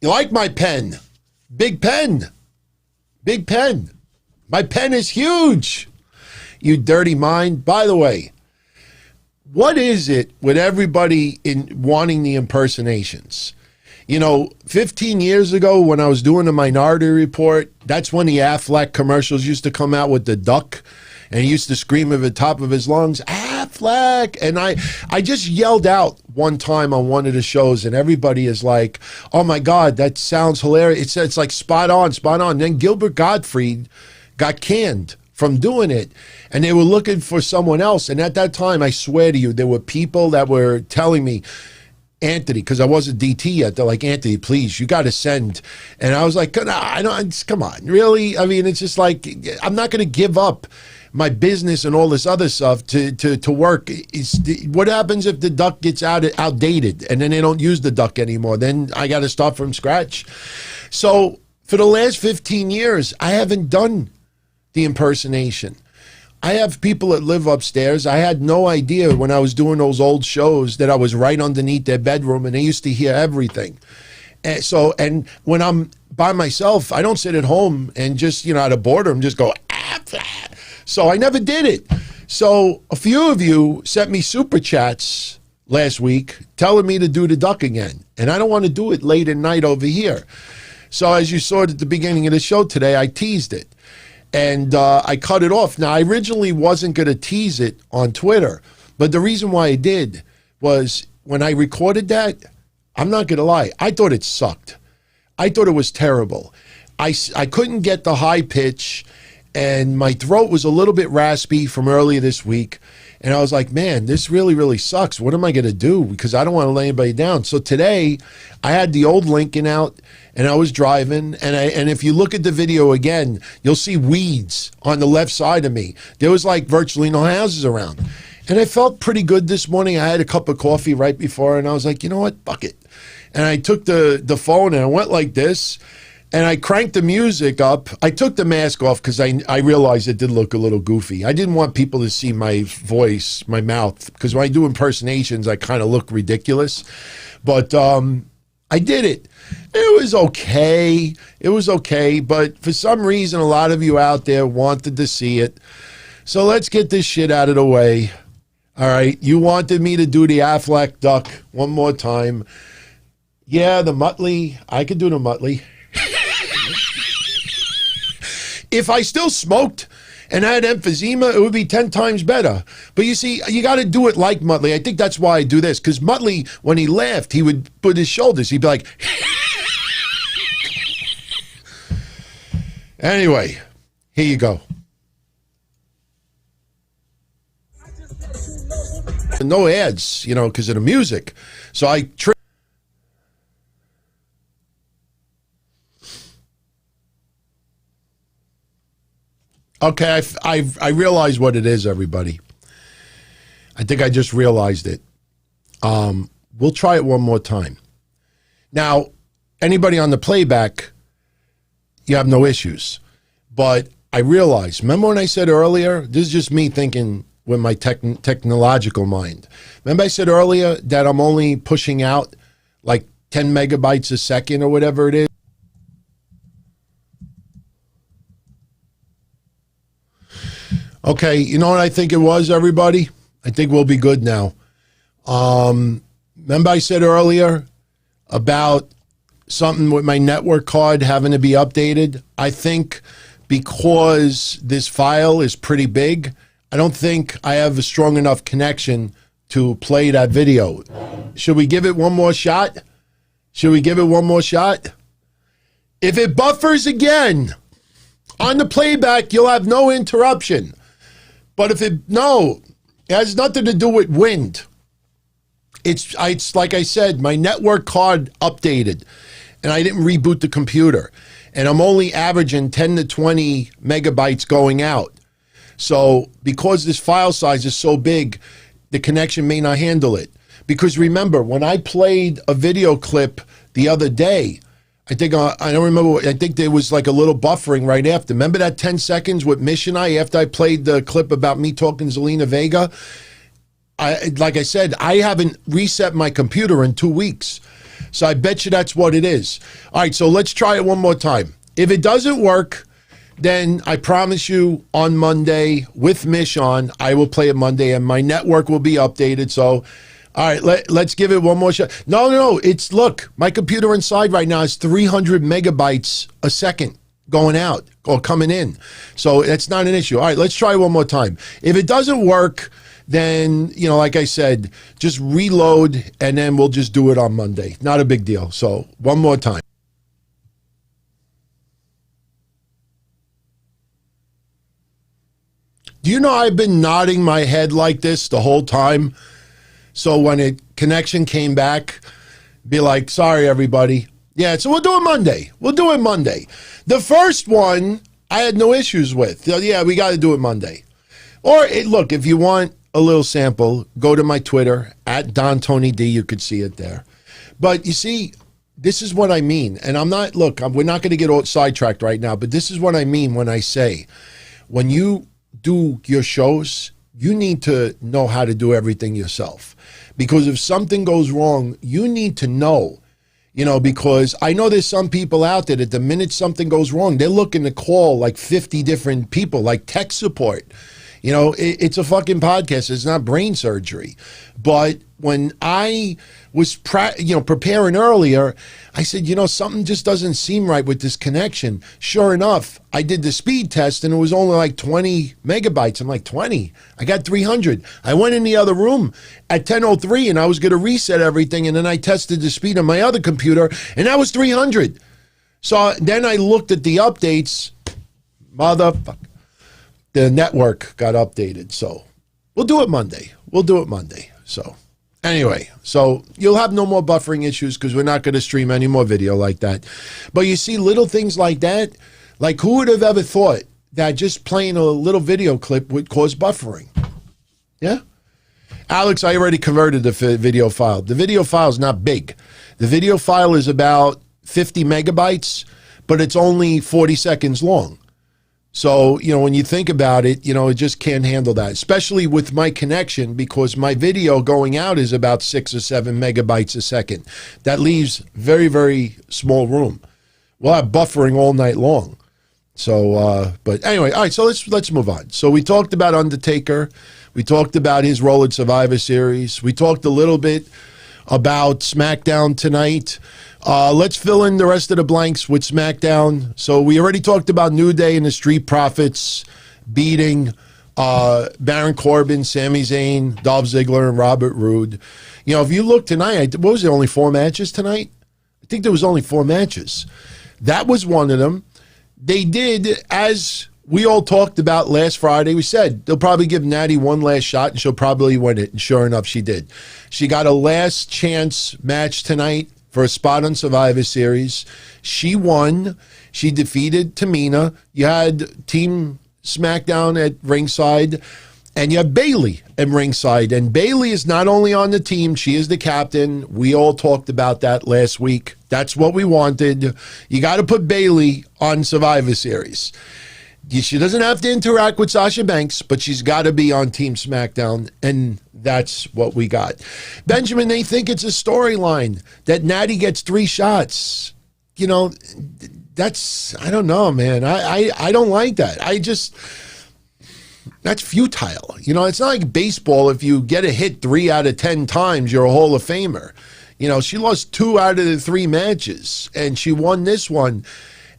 Speaker 1: You like my pen? Big pen. Big pen. My pen is huge. You dirty mind. By the way, what is it with everybody in wanting the impersonations? 15 years ago when I was doing the Minority Report, that's when the Affleck commercials used to come out with the duck, and he used to scream at the top of his lungs, Affleck. And I just yelled out one time on one of the shows, and everybody is like, oh my God, that sounds hilarious. It's like spot on, spot on. Then Gilbert Gottfried got canned from doing it, and they were looking for someone else. And at that time, I swear to you, there were people that were telling me, Anthony, because I wasn't DT yet, they're like, Anthony, please, you got to send. And I was like, I don't, come on, really? I mean, it's just like, I'm not going to give up my business and all this other stuff to work. What happens if the duck gets outdated and then they don't use the duck anymore? Then I got to start from scratch. So for the last 15 years, I haven't done the impersonation. I have people that live upstairs. I had no idea when I was doing those old shows that I was right underneath their bedroom, and they used to hear everything. And when I'm by myself, I don't sit at home and just, out of boredom, just go, So I never did it. So a few of you sent me super chats last week telling me to do the duck again. And I don't want to do it late at night over here. So as you saw at the beginning of the show today, I teased it. And I cut it off. Now, I originally wasn't going to tease it on Twitter, but the reason why I did was when I recorded that, I'm not going to lie, I thought it sucked. I thought it was terrible. I couldn't get the high pitch, and my throat was a little bit raspy from earlier this week. And I was like, man, this really, really sucks. What am I going to do? Because I don't want to lay anybody down. So today, I had the old Lincoln out, and I was driving. And if you look at the video again, you'll see weeds on the left side of me. There was like virtually no houses around. And I felt pretty good this morning. I had a cup of coffee right before, and I was like, you know what? Fuck it. And I took the phone, and I went like this. And I cranked the music up. I took the mask off because I realized it did look a little goofy. I didn't want people to see my voice, my mouth, because when I do impersonations, I kind of look ridiculous. But I did it. It was okay. It was okay. But for some reason, a lot of you out there wanted to see it. So let's get this shit out of the way. All right. You wanted me to do the Affleck duck one more time. Yeah, the Muttley. I could do the Muttley. If I still smoked and had emphysema, it would be 10 times better. But you see, you got to do it like Muttley. I think that's why I do this. Because Muttley, when he laughed, he would put his shoulders. He'd be like... Anyway, here you go. No ads, because of the music. So I... Okay, I realize what it is, everybody. I think I just realized it. We'll try it one more time. Now, anybody on the playback, you have no issues. But I realized, remember when I said earlier, this is just me thinking with my technological mind. Remember I said earlier that I'm only pushing out like 10 megabytes a second or whatever it is? Okay, you know what I think it was, everybody? I think we'll be good now. Remember I said earlier about something with my network card having to be updated? I think because this file is pretty big, I don't think I have a strong enough connection to play that video. Should we give it one more shot? Should we give it one more shot? If it buffers again on the playback, you'll have no interruption. But if it has nothing to do with wind. It's like I said, my network card updated, and I didn't reboot the computer. And I'm only averaging 10 to 20 megabytes going out. So because this file size is so big, the connection may not handle it. Because remember, when I played a video clip the other day, I think, I don't remember, I think there was like a little buffering right after. Remember that 10 seconds with Mish and I, after I played the clip about me talking to Zelina Vega? Like I said, I haven't reset my computer in 2 weeks. So I bet you that's what it is. All right, so let's try it one more time. If it doesn't work, then I promise you on Monday with Mish on, I will play it Monday and my network will be updated. So, all right, let's give it one more shot. No, look, my computer inside right now is 300 megabytes a second going out or coming in. So that's not an issue. All right, let's try one more time. If it doesn't work, then, like I said, just reload and then we'll just do it on Monday. Not a big deal. So one more time. Do you know I've been nodding my head like this the whole time? So when connection came back, be like, sorry, everybody. Yeah, so we'll do it Monday. We'll do it Monday. The first one I had no issues with. Yeah, we got to do it Monday. Or, look, if you want a little sample, go to my Twitter, at Don Tony D. You could see it there. But you see, this is what I mean. And we're not going to get all sidetracked right now, but this is what I mean when I say, when you do your shows, you need to know how to do everything yourself. Because if something goes wrong, you need to know, because I know there's some people out there that the minute something goes wrong, they're looking to call like 50 different people, like tech support. It's a fucking podcast. It's not brain surgery. But when I was preparing earlier, I said, something just doesn't seem right with this connection. Sure enough, I did the speed test and it was only like 20 megabytes. I'm like, 20? I got 300. I went in the other room at 10:03 and I was going to reset everything. And then I tested the speed on my other computer and that was 300. So then I looked at the updates. Motherfucker. The network got updated. So we'll do it Monday. So anyway, so you'll have no more buffering issues because we're not going to stream any more video like that. But you see little things like that, like who would have ever thought that just playing a little video clip would cause buffering? Yeah? Alex, I already converted the video file. The video file is not big. The video file is about 50 megabytes, but it's only 40 seconds long. So, when you think about it, it just can't handle that, especially with my connection, because my video going out is about 6 or 7 megabytes a second. That leaves very, very small room. We'll have buffering all night long. So, but anyway, all right, so let's move on. So we talked about Undertaker. We talked about his role at Survivor Series. We talked a little bit about SmackDown tonight. Let's fill in the rest of the blanks with SmackDown. So we already talked about New Day and the Street Profits beating Baron Corbin, Sami Zayn, Dolph Ziggler, and Robert Roode. If you look tonight, what was it, only 4 matches tonight? I think there was only 4 matches. That was one of them. They did, as we all talked about last Friday, we said they'll probably give Nattie one last shot and she'll probably win it. And sure enough, she did. She got a last chance match tonight for a spot on Survivor Series. She won. She defeated Tamina. You had Team SmackDown at ringside. And you have Bayley at ringside. And Bayley is not only on the team, she is the captain. We all talked about that last week. That's what we wanted. You got to put Bayley on Survivor Series. She doesn't have to interact with Sasha Banks, but she's got to be on Team SmackDown, and that's what we got. Benjamin, they think it's a storyline that Nattie gets 3 shots. You know, that's, I don't know, man. I don't like that. That's futile. You know, it's not like baseball. If you get a hit 3 out of 10 times, you're a Hall of Famer. You know, she lost 2 out of the 3 matches, and she won this one.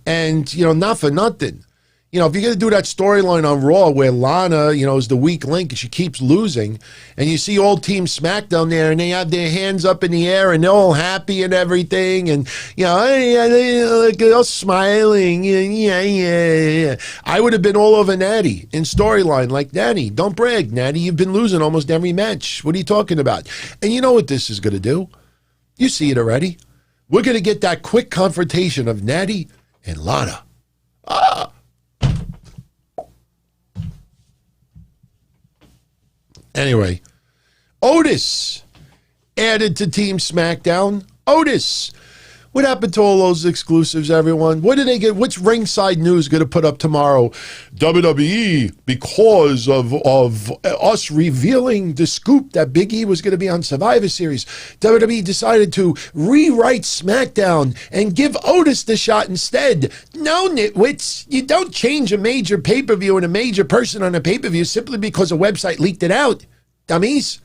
Speaker 1: And, you know, not for nothing. You know, if you're going to do that storyline on Raw where Lana, you know, is the weak link and she keeps losing, and you see all Team SmackDown there and they have their hands up in the air and they're all happy and everything, and, you know, they're all smiling. Yeah. I would have been all over Nattie in storyline, like, Nattie, don't brag. Nattie, you've been losing almost every match. What are you talking about? And you know what this is going to do? You see it already. We're going to get that quick confrontation of Nattie and Lana. Anyway, Otis added to Team SmackDown. Otis. What happened to all those exclusives, everyone? What did they get? What's Ringside News going to put up tomorrow? WWE, because of us revealing the scoop that Big E was going to be on Survivor Series, WWE decided to rewrite SmackDown and give Otis the shot instead. No, nitwits, you don't change a major pay-per-view and a major person on a pay-per-view simply because a website leaked it out. Dummies.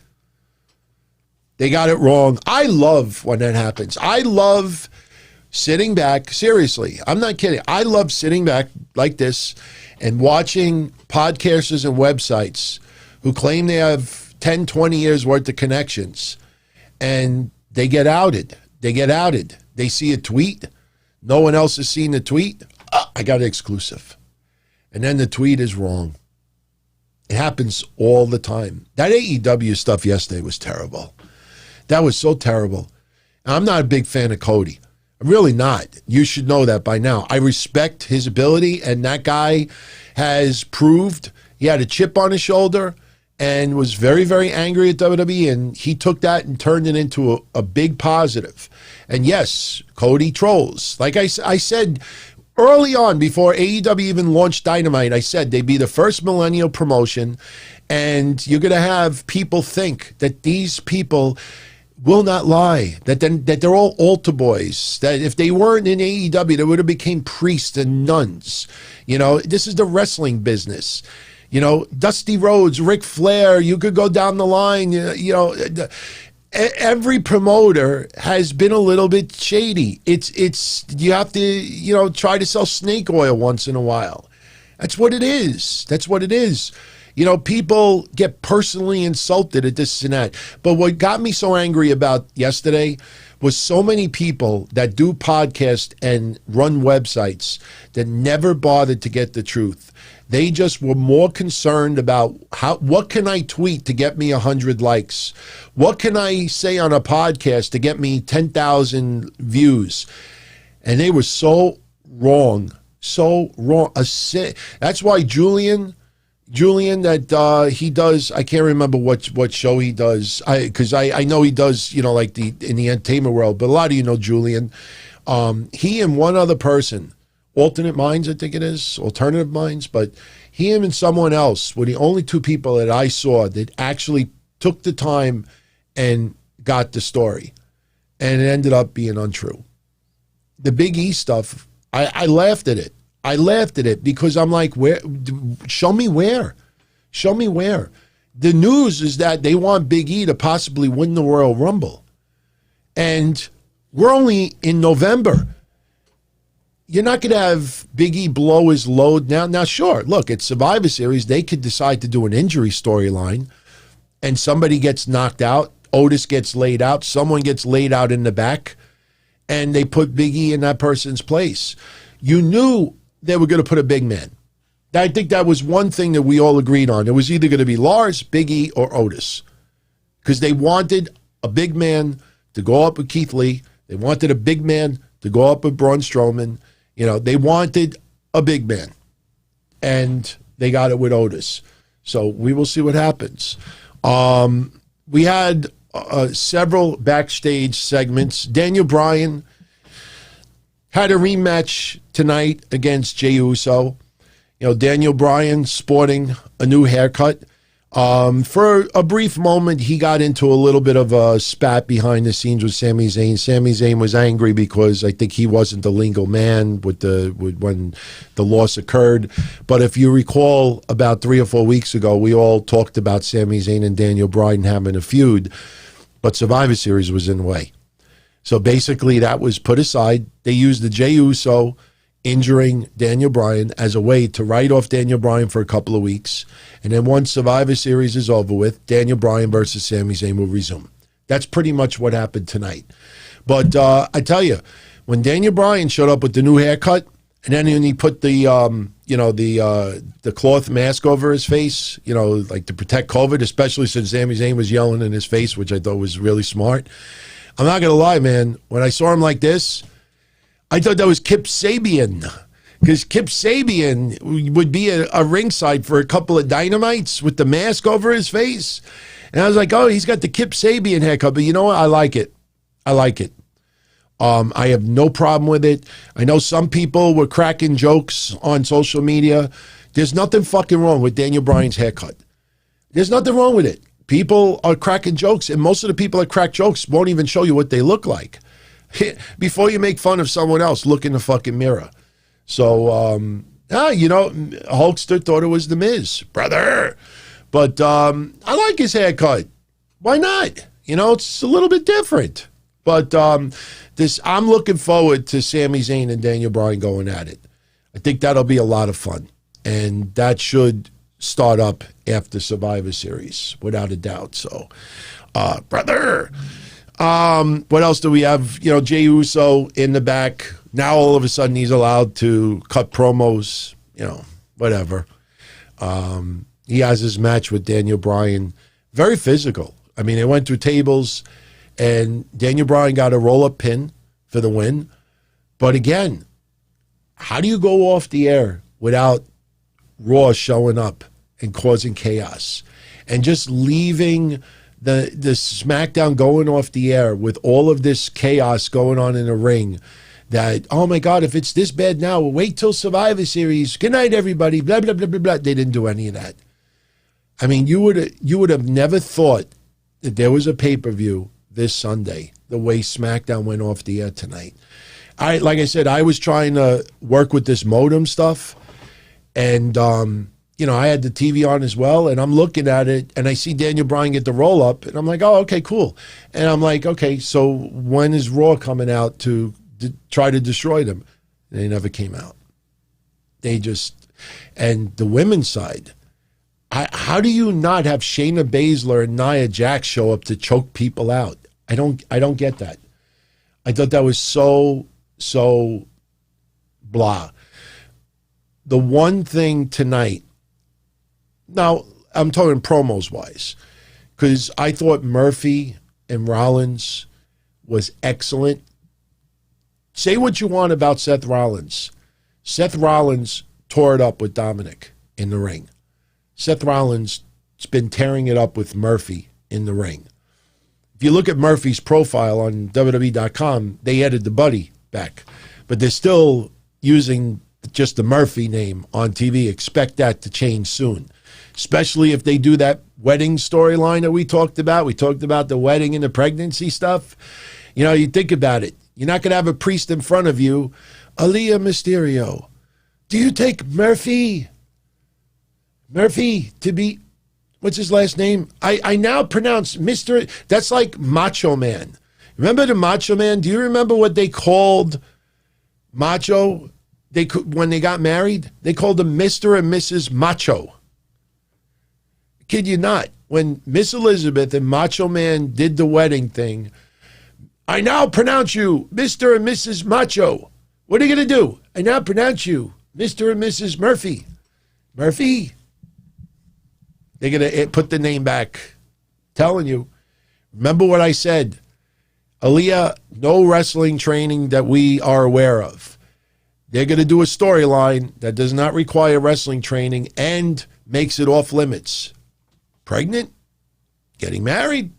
Speaker 1: They got it wrong. I love when that happens. I love sitting back. Seriously, I'm not kidding. I love sitting back like this and watching podcasters and websites who claim they have 10, 20 years worth of connections, and they get outed. They get outed. They see a tweet. No one else has seen the tweet. I got it exclusive. And then the tweet is wrong. It happens all the time. That AEW stuff yesterday was terrible. That was so terrible. I'm not a big fan of Cody. I'm really not. You should know that by now. I respect his ability, and that guy has proved he had a chip on his shoulder and was very, very angry at WWE, and he took that and turned it into a big positive. And yes, Cody trolls. Like I said early on, before AEW even launched Dynamite, I said they'd be the first millennial promotion, and you're going to have people think that these people will not lie, that they're all altar boys, that if they weren't in AEW, they would have became priests and nuns. You know, this is the wrestling business. You know, Dusty Rhodes, Ric Flair, you could go down the line. You know, every promoter has been a little bit shady. It's you have to, you know, try to sell snake oil once in a while. That's what it is. That's what it is. You know, people get personally insulted at this and that. But what got me so angry about yesterday was so many people that do podcasts and run websites that never bothered to get the truth. They just were more concerned about what can I tweet to get me 100 likes? What can I say on a podcast to get me 10,000 views? And they were so wrong, so wrong. That's why Julian, that he does, I can't remember what show he does, because I know he does, you know, like in the entertainment world, but a lot of you know Julian. He and one other person, Alternate Minds, I think it is, Alternative Minds, but him and someone else were the only 2 people that I saw that actually took the time and got the story, and it ended up being untrue. The Big E stuff, I laughed at it. I laughed at it because I'm like, where? Show me where. Show me where. The news is that they want Big E to possibly win the Royal Rumble. And we're only in November. You're not going to have Big E blow his load now. Now, sure, look, it's Survivor Series. They could decide to do an injury storyline, and somebody gets knocked out. Otis gets laid out. Someone gets laid out in the back, and they put Big E in that person's place. You knew they were going to put a big man. I think that was one thing that we all agreed on. It was either going to be Lars, Big E, or Otis, because they wanted a big man to go up with Keith Lee. They wanted a big man to go up with Braun Strowman. You know, they wanted a big man, and they got it with Otis. So we will see what happens. We had several backstage segments. Daniel Bryan had a rematch tonight against Jey Uso. You know, Daniel Bryan sporting a new haircut. For a brief moment, he got into a little bit of a spat behind the scenes with Sami Zayn. Sami Zayn was angry because I think he wasn't the legal man when the loss occurred. But if you recall, about 3 or 4 weeks ago, we all talked about Sami Zayn and Daniel Bryan having a feud, but Survivor Series was in the way. So basically, that was put aside. They used the Jey Uso injuring Daniel Bryan as a way to write off Daniel Bryan for a couple of weeks. And then once Survivor Series is over with, Daniel Bryan versus Sami Zayn will resume. That's pretty much what happened tonight. But I tell you, when Daniel Bryan showed up with the new haircut, and then when he put the cloth mask over his face, like to protect COVID, especially since Sami Zayn was yelling in his face, which I thought was really smart. I'm not going to lie, man. When I saw him like this, I thought that was Kip Sabian, because Kip Sabian would be a ringside for a couple of Dynamites with the mask over his face. And I was like, oh, he's got the Kip Sabian haircut. But you know what? I like it. I like it. I have no problem with it. I know some people were cracking jokes on social media. There's nothing fucking wrong with Daniel Bryan's haircut. There's nothing wrong with it. People are cracking jokes, and most of the people that crack jokes won't even show you what they look like. Before you make fun of someone else, look in the fucking mirror. So, Hulkster thought it was The Miz, brother. But I like his haircut. Why not? It's a little bit different. But I'm looking forward to Sami Zayn and Daniel Bryan going at it. I think that'll be a lot of fun. And that should start up after Survivor Series, without a doubt. So, brother. What else do we have? Jey Uso in the back. Now all of a sudden he's allowed to cut promos, whatever. He has his match with Daniel Bryan. Very physical. I mean, they went through tables, and Daniel Bryan got a roll-up pin for the win. But again, how do you go off the air without Raw showing up and causing chaos and just leaving the SmackDown going off the air with all of this chaos going on in the ring? That, oh my God, if it's this bad now, we'll wait till Survivor Series. Good night, everybody. Blah, blah, blah, blah, blah. They didn't do any of that. I mean, you would have never thought that there was a pay-per-view this Sunday, the way SmackDown went off the air tonight. Like I said, I was trying to work with this modem stuff, and I had the TV on as well, and I'm looking at it, and I see Daniel Bryan get the roll-up, and I'm like, oh, okay, cool. And I'm like, okay, so when is Raw coming out to try to destroy them? And they never came out. And the women's side, how do you not have Shayna Baszler and Nia Jax show up to choke people out? I don't get that. I thought that was so blah. The one thing tonight, now I'm talking promos wise, because I thought Murphy and Rollins was excellent. Say what you want about Seth Rollins. Seth Rollins tore it up with Dominic in the ring. Seth Rollins has been tearing it up with Murphy in the ring. If you look at Murphy's profile on WWE.com, they added the Buddy back. But they're still using just the Murphy name on TV. Expect that to change soon, especially if they do that wedding storyline that we talked about. We talked about the wedding and the pregnancy stuff. You think about it. You're not going to have a priest in front of you. Aaliyah Mysterio. Do you take Murphy to be, what's his last name? I now pronounce Mr. That's like Macho Man. Remember the Macho Man? Do you remember what they called Macho? When they got married, they called them Mr. and Mrs. Macho. Kid you not. When Miss Elizabeth and Macho Man did the wedding thing, I now pronounce you Mr. and Mrs. Macho. What are you going to do? I now pronounce you Mr. and Mrs. Murphy. Murphy. They're going to put the name back. Telling you. Remember what I said. Aaliyah, no wrestling training that we are aware of. They're going to do a storyline that does not require wrestling training, and makes it off limits. Pregnant, getting married,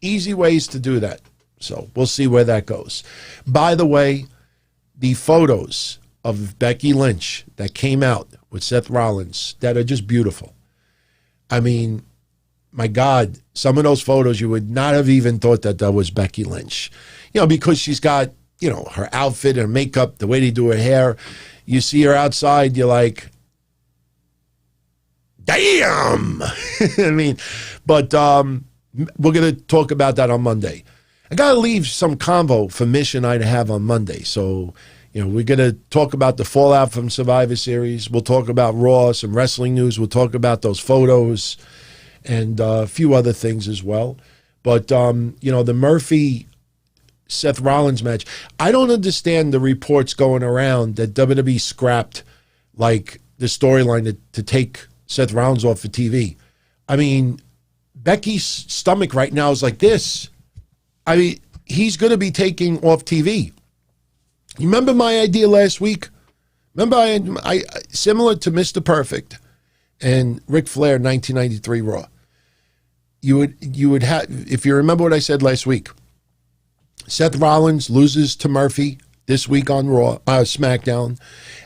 Speaker 1: easy ways to do that. So we'll see where that goes. By the way, the photos of Becky Lynch that came out with Seth Rollins that are just beautiful. I mean, my God, some of those photos you would not have even thought that was Becky Lynch. You know, because she's got, you know, her outfit, her makeup, the way they do her hair. You see her outside, you're like, damn. I mean, but we're going to talk about that on Monday. I got to leave some convo for Mish and I to have on Monday. So, you know, we're going to talk about the fallout from Survivor Series. We'll talk about Raw, some wrestling news. We'll talk about those photos and a few other things as well. But, you know, the Murphy-Seth Rollins match, I don't understand the reports going around that WWE scrapped, like, the storyline to take Seth Rollins off of TV. I mean, Becky's stomach right now is like this. I mean, he's going to be taking off TV. You remember my idea last week? Remember, I similar to Mr. Perfect and Ric Flair 1993 Raw. You would have, if you remember what I said last week, Seth Rollins loses to Murphy this week on Raw, SmackDown,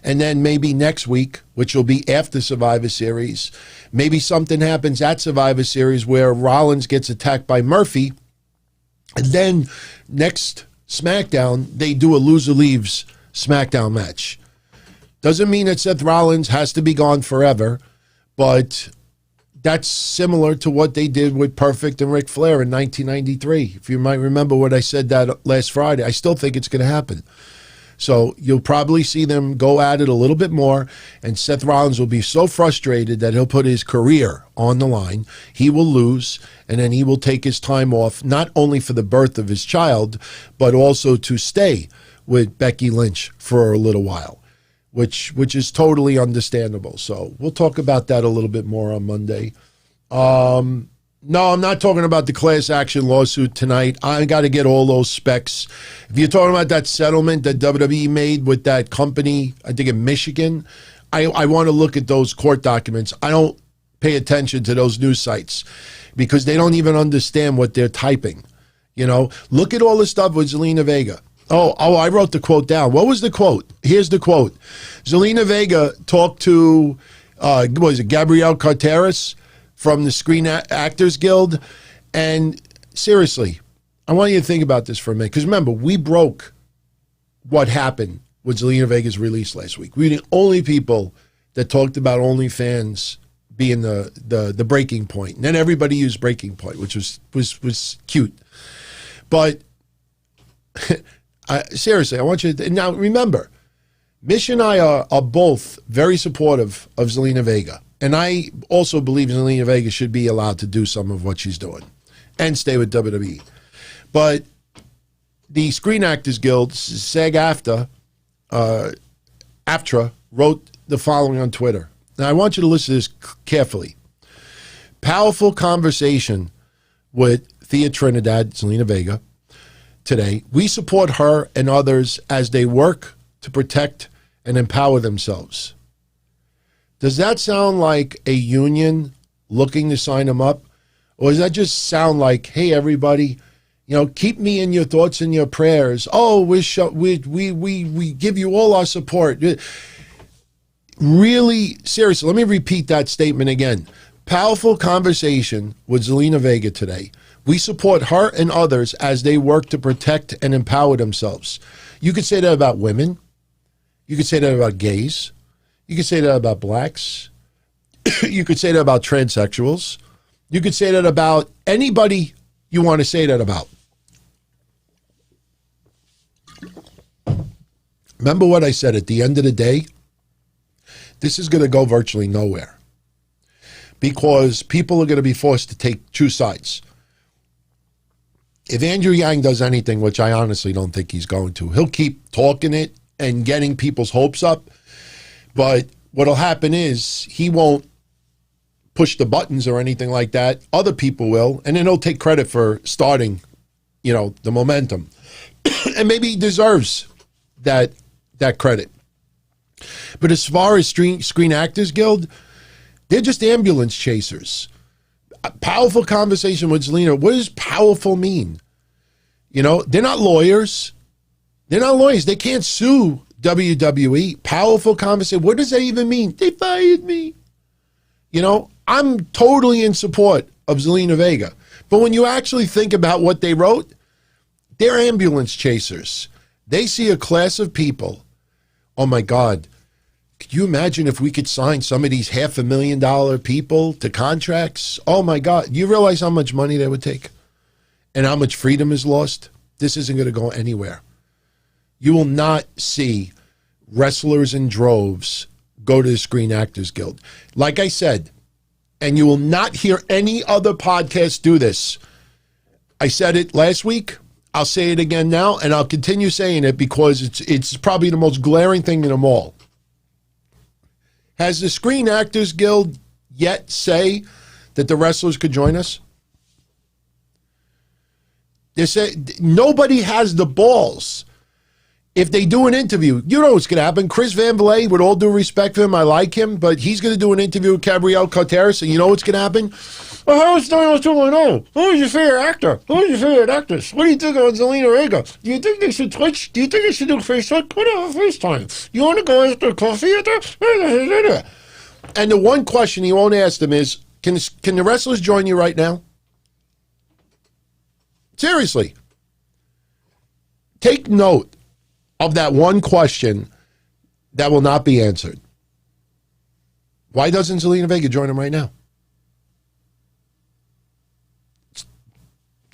Speaker 1: and then maybe next week, which will be after Survivor Series, maybe something happens at Survivor Series where Rollins gets attacked by Murphy, and then next SmackDown, they do a loser leaves SmackDown match. Doesn't mean that Seth Rollins has to be gone forever, but that's similar to what they did with Perfect and Ric Flair in 1993. If you might remember what I said that last Friday, I still think it's going to happen. So you'll probably see them go at it a little bit more, and Seth Rollins will be so frustrated that he'll put his career on the line. He will lose, and then he will take his time off, not only for the birth of his child, but also to stay with Becky Lynch for a little while, which is totally understandable. So we'll talk about that a little bit more on Monday. No, I'm not talking about the class action lawsuit tonight. I got to get all those specs. If you're talking about that settlement that WWE made with that company, I think in Michigan, I want to look at those court documents. I don't pay attention to those news sites because they don't even understand what they're typing. You know, look at all the stuff with Zelina Vega. Oh, I wrote the quote down. What was the quote? Here's the quote. Zelina Vega talked to, what was it, Gabrielle Carteris from the Screen Actors Guild. And seriously, I want you to think about this for a minute. Because remember, we broke what happened with Zelina Vega's release last week. We were the only people that talked about OnlyFans being the breaking point. And then everybody used breaking point, which was cute. But seriously, I want you to, now remember, Mish and I are both very supportive of Zelina Vega. And I also believe Zelina Vega should be allowed to do some of what she's doing and stay with WWE. But the Screen Actors Guild, SAG-AFTRA, AFTRA, wrote the following on Twitter. Now, I want you to listen to this carefully. Powerful conversation with Thea Trinidad, Zelina Vega, today. We support her and others as they work to protect and empower themselves. Does that sound like a union looking to sign them up? Or does that just sound like, hey, everybody, you know, keep me in your thoughts and your prayers. Oh, we give you all our support. Really, seriously, let me repeat that statement again. Powerful conversation with Zelina Vega today. We support her and others as they work to protect and empower themselves. You could say that about women. You could say that about gays. You could say that about blacks. You could say that about transsexuals. You could say that about anybody you want to say that about. Remember what I said, at the end of the day, this is going to go virtually nowhere because people are going to be forced to choose sides. If Andrew Yang does anything, which I honestly don't think he's going to, he'll keep talking it and getting people's hopes up. But what'll happen is he won't push the buttons or anything like that. Other people will, and then he'll take credit for starting, you know, the momentum. And maybe he deserves that credit. But as far as Screen Actors Guild, They're just ambulance chasers. A powerful conversation with Zelina. What does powerful mean? You know, they're not lawyers. They're not lawyers. They can't sue WWE. Powerful conversation. What does that even mean? They fired me. You know, I'm totally in support of Zelina Vega. But when you actually think about what they wrote, they're ambulance chasers. They see a class of people. Oh, my God. Could you imagine if we could sign some of these $500,000 people to contracts? Oh, my God. You realize how much money they would take and how much freedom is lost? This isn't going to go anywhere. You will not see wrestlers in droves go to the Screen Actors Guild. Like I said, and you will not hear any other podcast do this. I said it last week. I'll say it again now, and I'll continue saying it because it's probably the most glaring thing in them all. Has the Screen Actors Guild yet say that the wrestlers could join us? They say nobody has the balls. If they do an interview, you know what's going to happen. Chris Van Vliet, with all due respect for him, I like him, but he's going to do an interview with Gabrielle Carteris, and you know what's going to happen? Well, how is Dino 2.0? Who's your favorite actor? Who's your favorite actress? What do you think of Zelina Vega? Do you think they should Twitch? Do you think they should do Facebook? Whatever, FaceTime. You want to go after coffee with her? And the one question he won't ask them is, can the wrestlers join you right now? Seriously. Take note of that one question that will not be answered. Why doesn't Zelina Vega join him right now?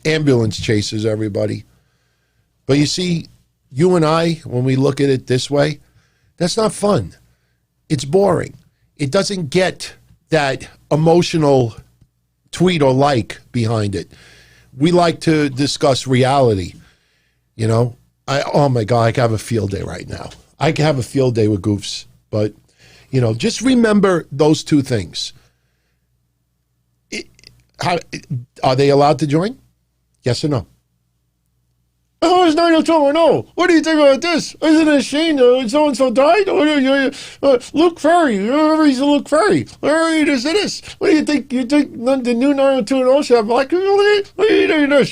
Speaker 1: Ambulance chasers, everybody. But you see, you and I, when we look at it this way, that's not fun. It's boring. It doesn't get that emotional tweet or like behind it. We like to discuss reality, you know. Oh my God, I can have a field day right now. I can have a field day with goofs. But, you know, just remember those two things. Are they allowed to join? Yes or no? Oh, it's 90210. What do you think about this? Isn't it a shame that so-and-so died? Luke Ferry. Remember he's a Luke Ferry. Larry, this and this. What do you think? You think the new 90210 should have black people in it? What are you doing this?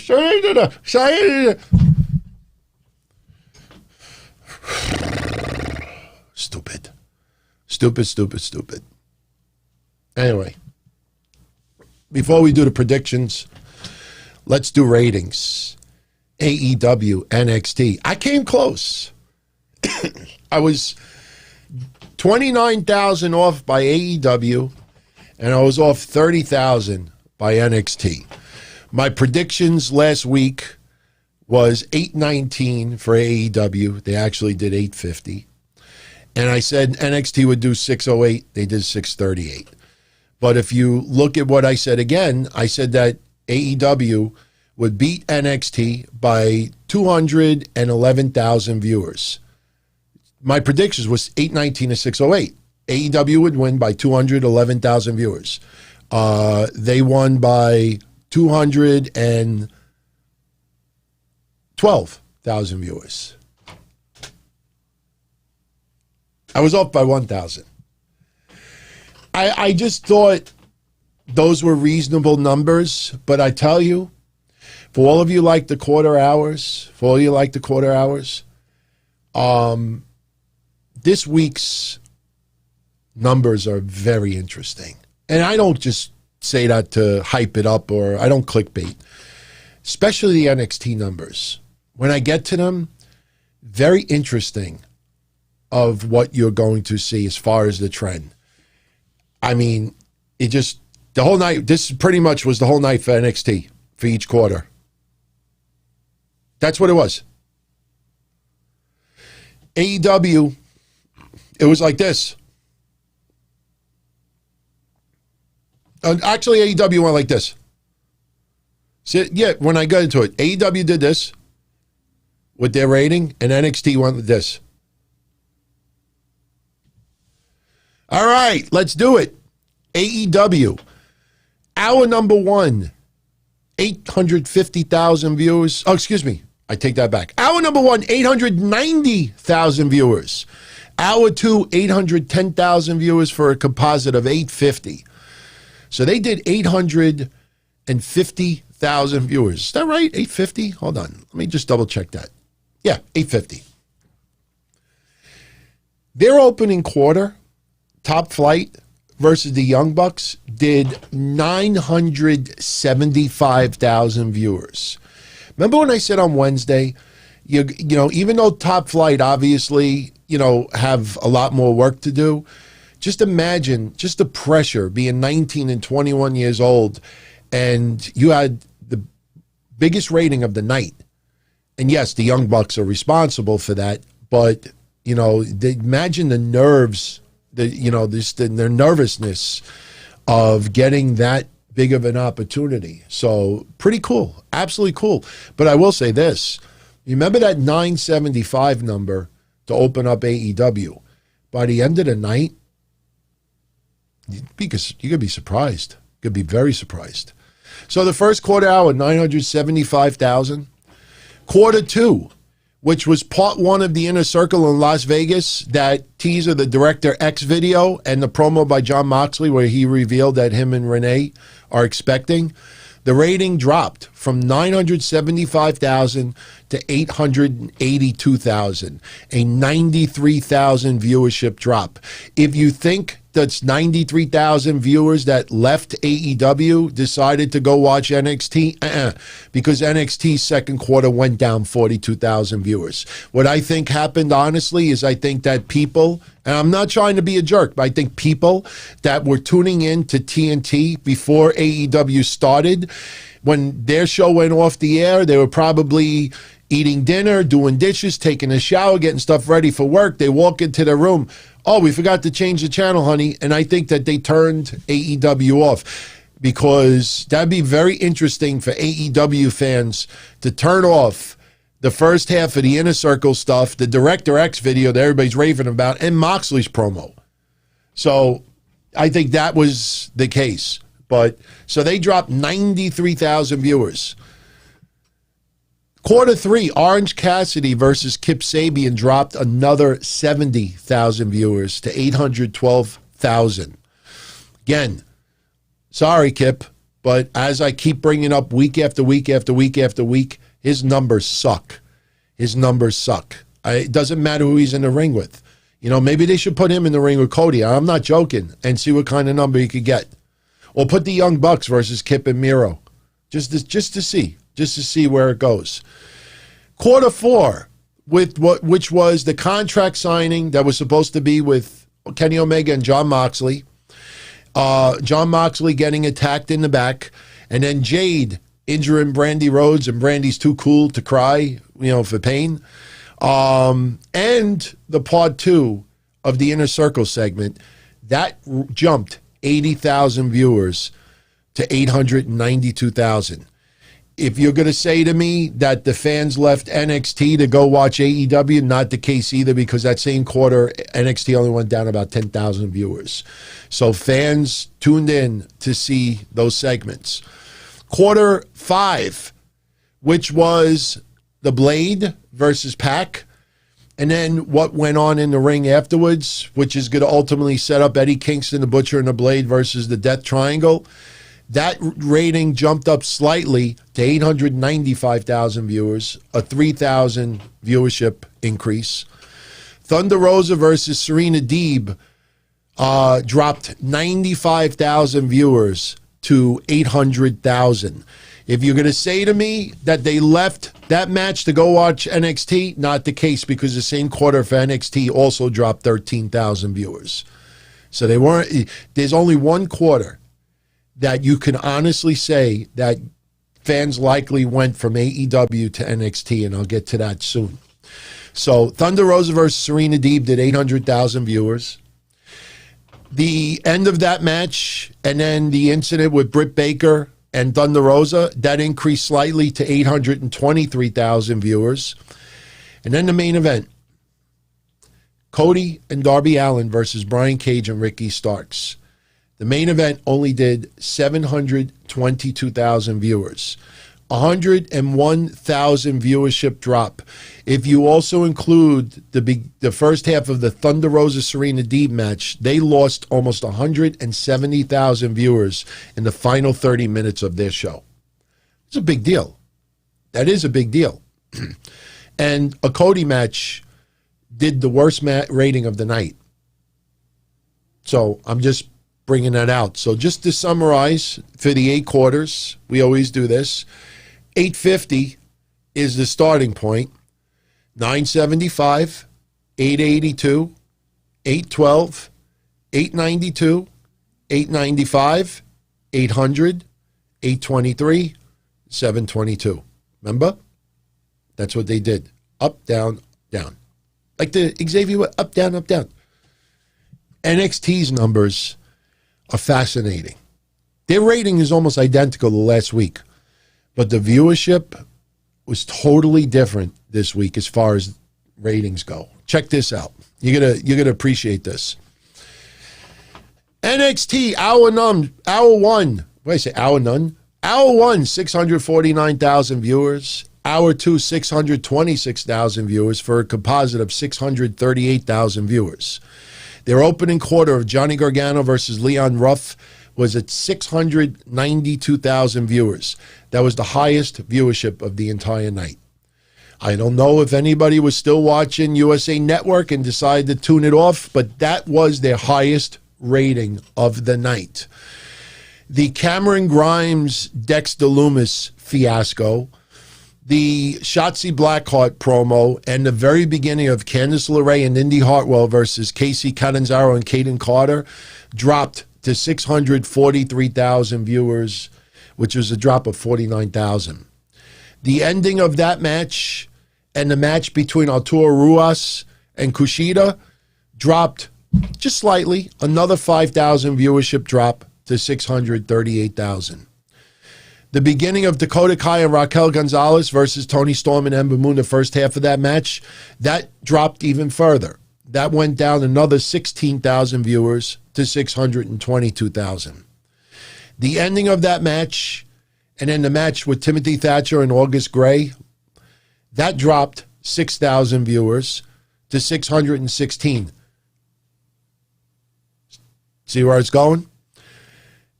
Speaker 1: Stupid. Anyway, before we do the predictions, let's do ratings. AEW NXT. I came close. I was 29,000 off by AEW, and I was off 30,000 by NXT. My predictions last week was 819 for AEW. They actually did 850. And I said NXT would do 608. They did 638. But if you look at what I said again, I said that AEW would beat NXT by 211,000 viewers. My predictions was 819 to 608. AEW would win by 211,000 viewers. They won by 212,000 viewers. I was off by 1,000. I just thought those were reasonable numbers, but I tell you, for all of you like the quarter hours, this week's numbers are very interesting. And I don't just say that to hype it up, or I don't clickbait, especially the NXT numbers. When I get to them, very interesting of what you're going to see as far as the trend. I mean, it just, the whole night, this pretty much was the whole night for NXT for each quarter. That's what it was. AEW, it was like this. Actually, AEW went like this. So, yeah, when I got into it, AEW did this with their rating, and NXT went like this. All right, let's do it. AEW, hour number one, 850,000 viewers. Oh, excuse me. I take that back. Hour number one, 890,000 viewers. Hour two, 810,000 viewers for a composite of 850. So they did 850,000 viewers. Is that right? 850? Hold on. Let me just double check that. Yeah, 850. Their opening quarter, Top Flight versus the Young Bucks, did 975,000 viewers. Remember when I said on Wednesday, you know, even though Top Flight obviously, you know, have a lot more work to do, just imagine just the pressure being 19 and 21 years old, and you had the biggest rating of the night. And yes, the Young Bucks are responsible for that, but, you know, imagine the nerves, their nervousness of getting that big of an opportunity. So pretty cool, absolutely cool. But I will say this, you remember that 975 number to open up AEW? By the end of the night, because you could be surprised. You could be very surprised. So the first quarter hour, 975,000. Quarter two, which was part one of the Inner Circle in Las Vegas, that teaser, the Director X video, and the promo by Jon Moxley where he revealed that him and Renee are expecting, the rating dropped from 975,000 to 882,000, a 93,000 viewership drop. If you think that's 93,000 viewers that left AEW, decided to go watch NXT, because NXT's second quarter went down 42,000 viewers. What I think happened, honestly, is I think that people, and I'm not trying to be a jerk, but I think people that were tuning in to TNT before AEW started, when their show went off the air, they were probably eating dinner, doing dishes, taking a shower, getting stuff ready for work. They walk into their room. Oh, we forgot to change the channel, honey. And I think that they turned AEW off, because that'd be very interesting for AEW fans to turn off the first half of the Inner Circle stuff, the Director X video that everybody's raving about, and Moxley's promo. So I think that was the case. But so they dropped 93,000 viewers. Quarter three, Orange Cassidy versus Kip Sabian dropped another 70,000 viewers to 812,000. Again, sorry, Kip, but as I keep bringing up week after week after week after week, his numbers suck. His numbers suck. It doesn't matter who he's in the ring with. You know, maybe they should put him in the ring with Cody. I'm not joking, and see what kind of number he could get. Or put the Young Bucks versus Kip and Miro, just to see where it goes. Quarter four, which was the contract signing that was supposed to be with Kenny Omega and Jon Moxley. Jon Moxley getting attacked in the back, and then Jade injuring Brandy Rhodes, and Brandy's too cool to cry, you know, for pain. And the part two of the Inner Circle segment, that jumped 80,000 viewers to 892,000. If you're going to say to me that the fans left NXT to go watch AEW, not the case either, because that same quarter, NXT only went down about 10,000 viewers. So fans tuned in to see those segments. Quarter five, which was the Blade versus Pac, and then what went on in the ring afterwards, which is going to ultimately set up Eddie Kingston, the Butcher, and the Blade versus the Death Triangle. That rating jumped up slightly to 895,000 viewers, a 3,000 viewership increase. Thunder Rosa versus Serena Deeb dropped 95,000 viewers to 800,000. If you're going to say to me that they left that match to go watch NXT, not the case, because the same quarter for NXT also dropped 13,000 viewers. So they weren't. There's only one quarter that you can honestly say that fans likely went from AEW to NXT, and I'll get to that soon. So Thunder Rosa versus Serena Deeb did 800,000 viewers. The end of that match, and then the incident with Britt Baker and Thunder Rosa, that increased slightly to 823,000 viewers. And then the main event, Cody and Darby Allin versus Brian Cage and Ricky Starks. The main event only did 722,000 viewers. 101,000 viewership drop. If you also include the first half of the Thunder Rosa Serena Deeb match, they lost almost 170,000 viewers in the final 30 minutes of their show. It's a big deal. That is a big deal. And a Cody match did the worst rating of the night. So I'm just bringing that out. So just to summarize, for the 8 quarters, we always do this. 850 is the starting point. 975, 882, 812, 892, 895, 800, 823, 722. Remember? That's what they did. Up, down, down. Like the Xavier, up, down, up, down. NXT's numbers are fascinating. Their rating is almost identical to last week, but the viewership was totally different this week as far as ratings go. Check this out. You're gonna appreciate this. NXT hour one. What did I say? Hour none. Hour one, 649,000 viewers. Hour two, 626,000 viewers for a composite of 638,000 viewers. Their opening quarter of Johnny Gargano versus Leon Ruff was at 692,000 viewers. That was the highest viewership of the entire night. I don't know if anybody was still watching USA Network and decided to tune it off, but that was their highest rating of the night. The Cameron Grimes, Dexter Lumis fiasco, the Shotzi Blackheart promo, and the very beginning of Candice LeRae and Indy Hartwell versus Casey Catanzaro and Kaden Carter dropped to 643,000 viewers, which was a drop of 49,000. The ending of that match and the match between Arturo Ruas and Kushida dropped just slightly, another 5,000 viewership drop to 638,000. The beginning of Dakota Kai and Raquel Gonzalez versus Toni Storm and Ember Moon, the first half of that match, that dropped even further. That went down another 16,000 viewers to 622,000. The ending of that match, and then the match with Timothy Thatcher and August Gray, that dropped 6,000 viewers to 616. See where it's going?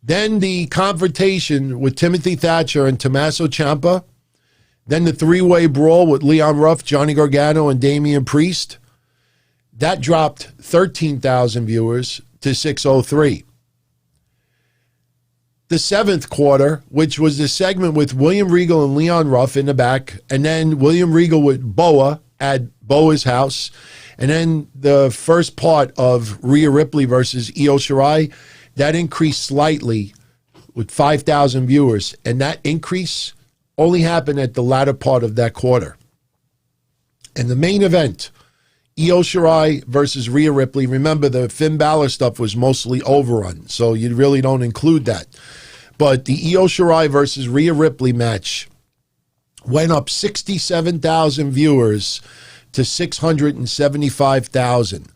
Speaker 1: Then the confrontation with Timothy Thatcher and Tommaso Ciampa. Then the three-way brawl with Leon Ruff, Johnny Gargano, and Damian Priest. That dropped 13,000 viewers to 603. The seventh quarter, which was the segment with William Regal and Leon Ruff in the back, and then William Regal with Boa at Boa's house, and then the first part of Rhea Ripley versus Io Shirai, that increased slightly with 5,000 viewers, and that increase only happened at the latter part of that quarter. And the main event, Io Shirai versus Rhea Ripley. Remember, the Finn Balor stuff was mostly overrun, so you really don't include that. But the Io Shirai versus Rhea Ripley match went up 67,000 viewers to 675,000.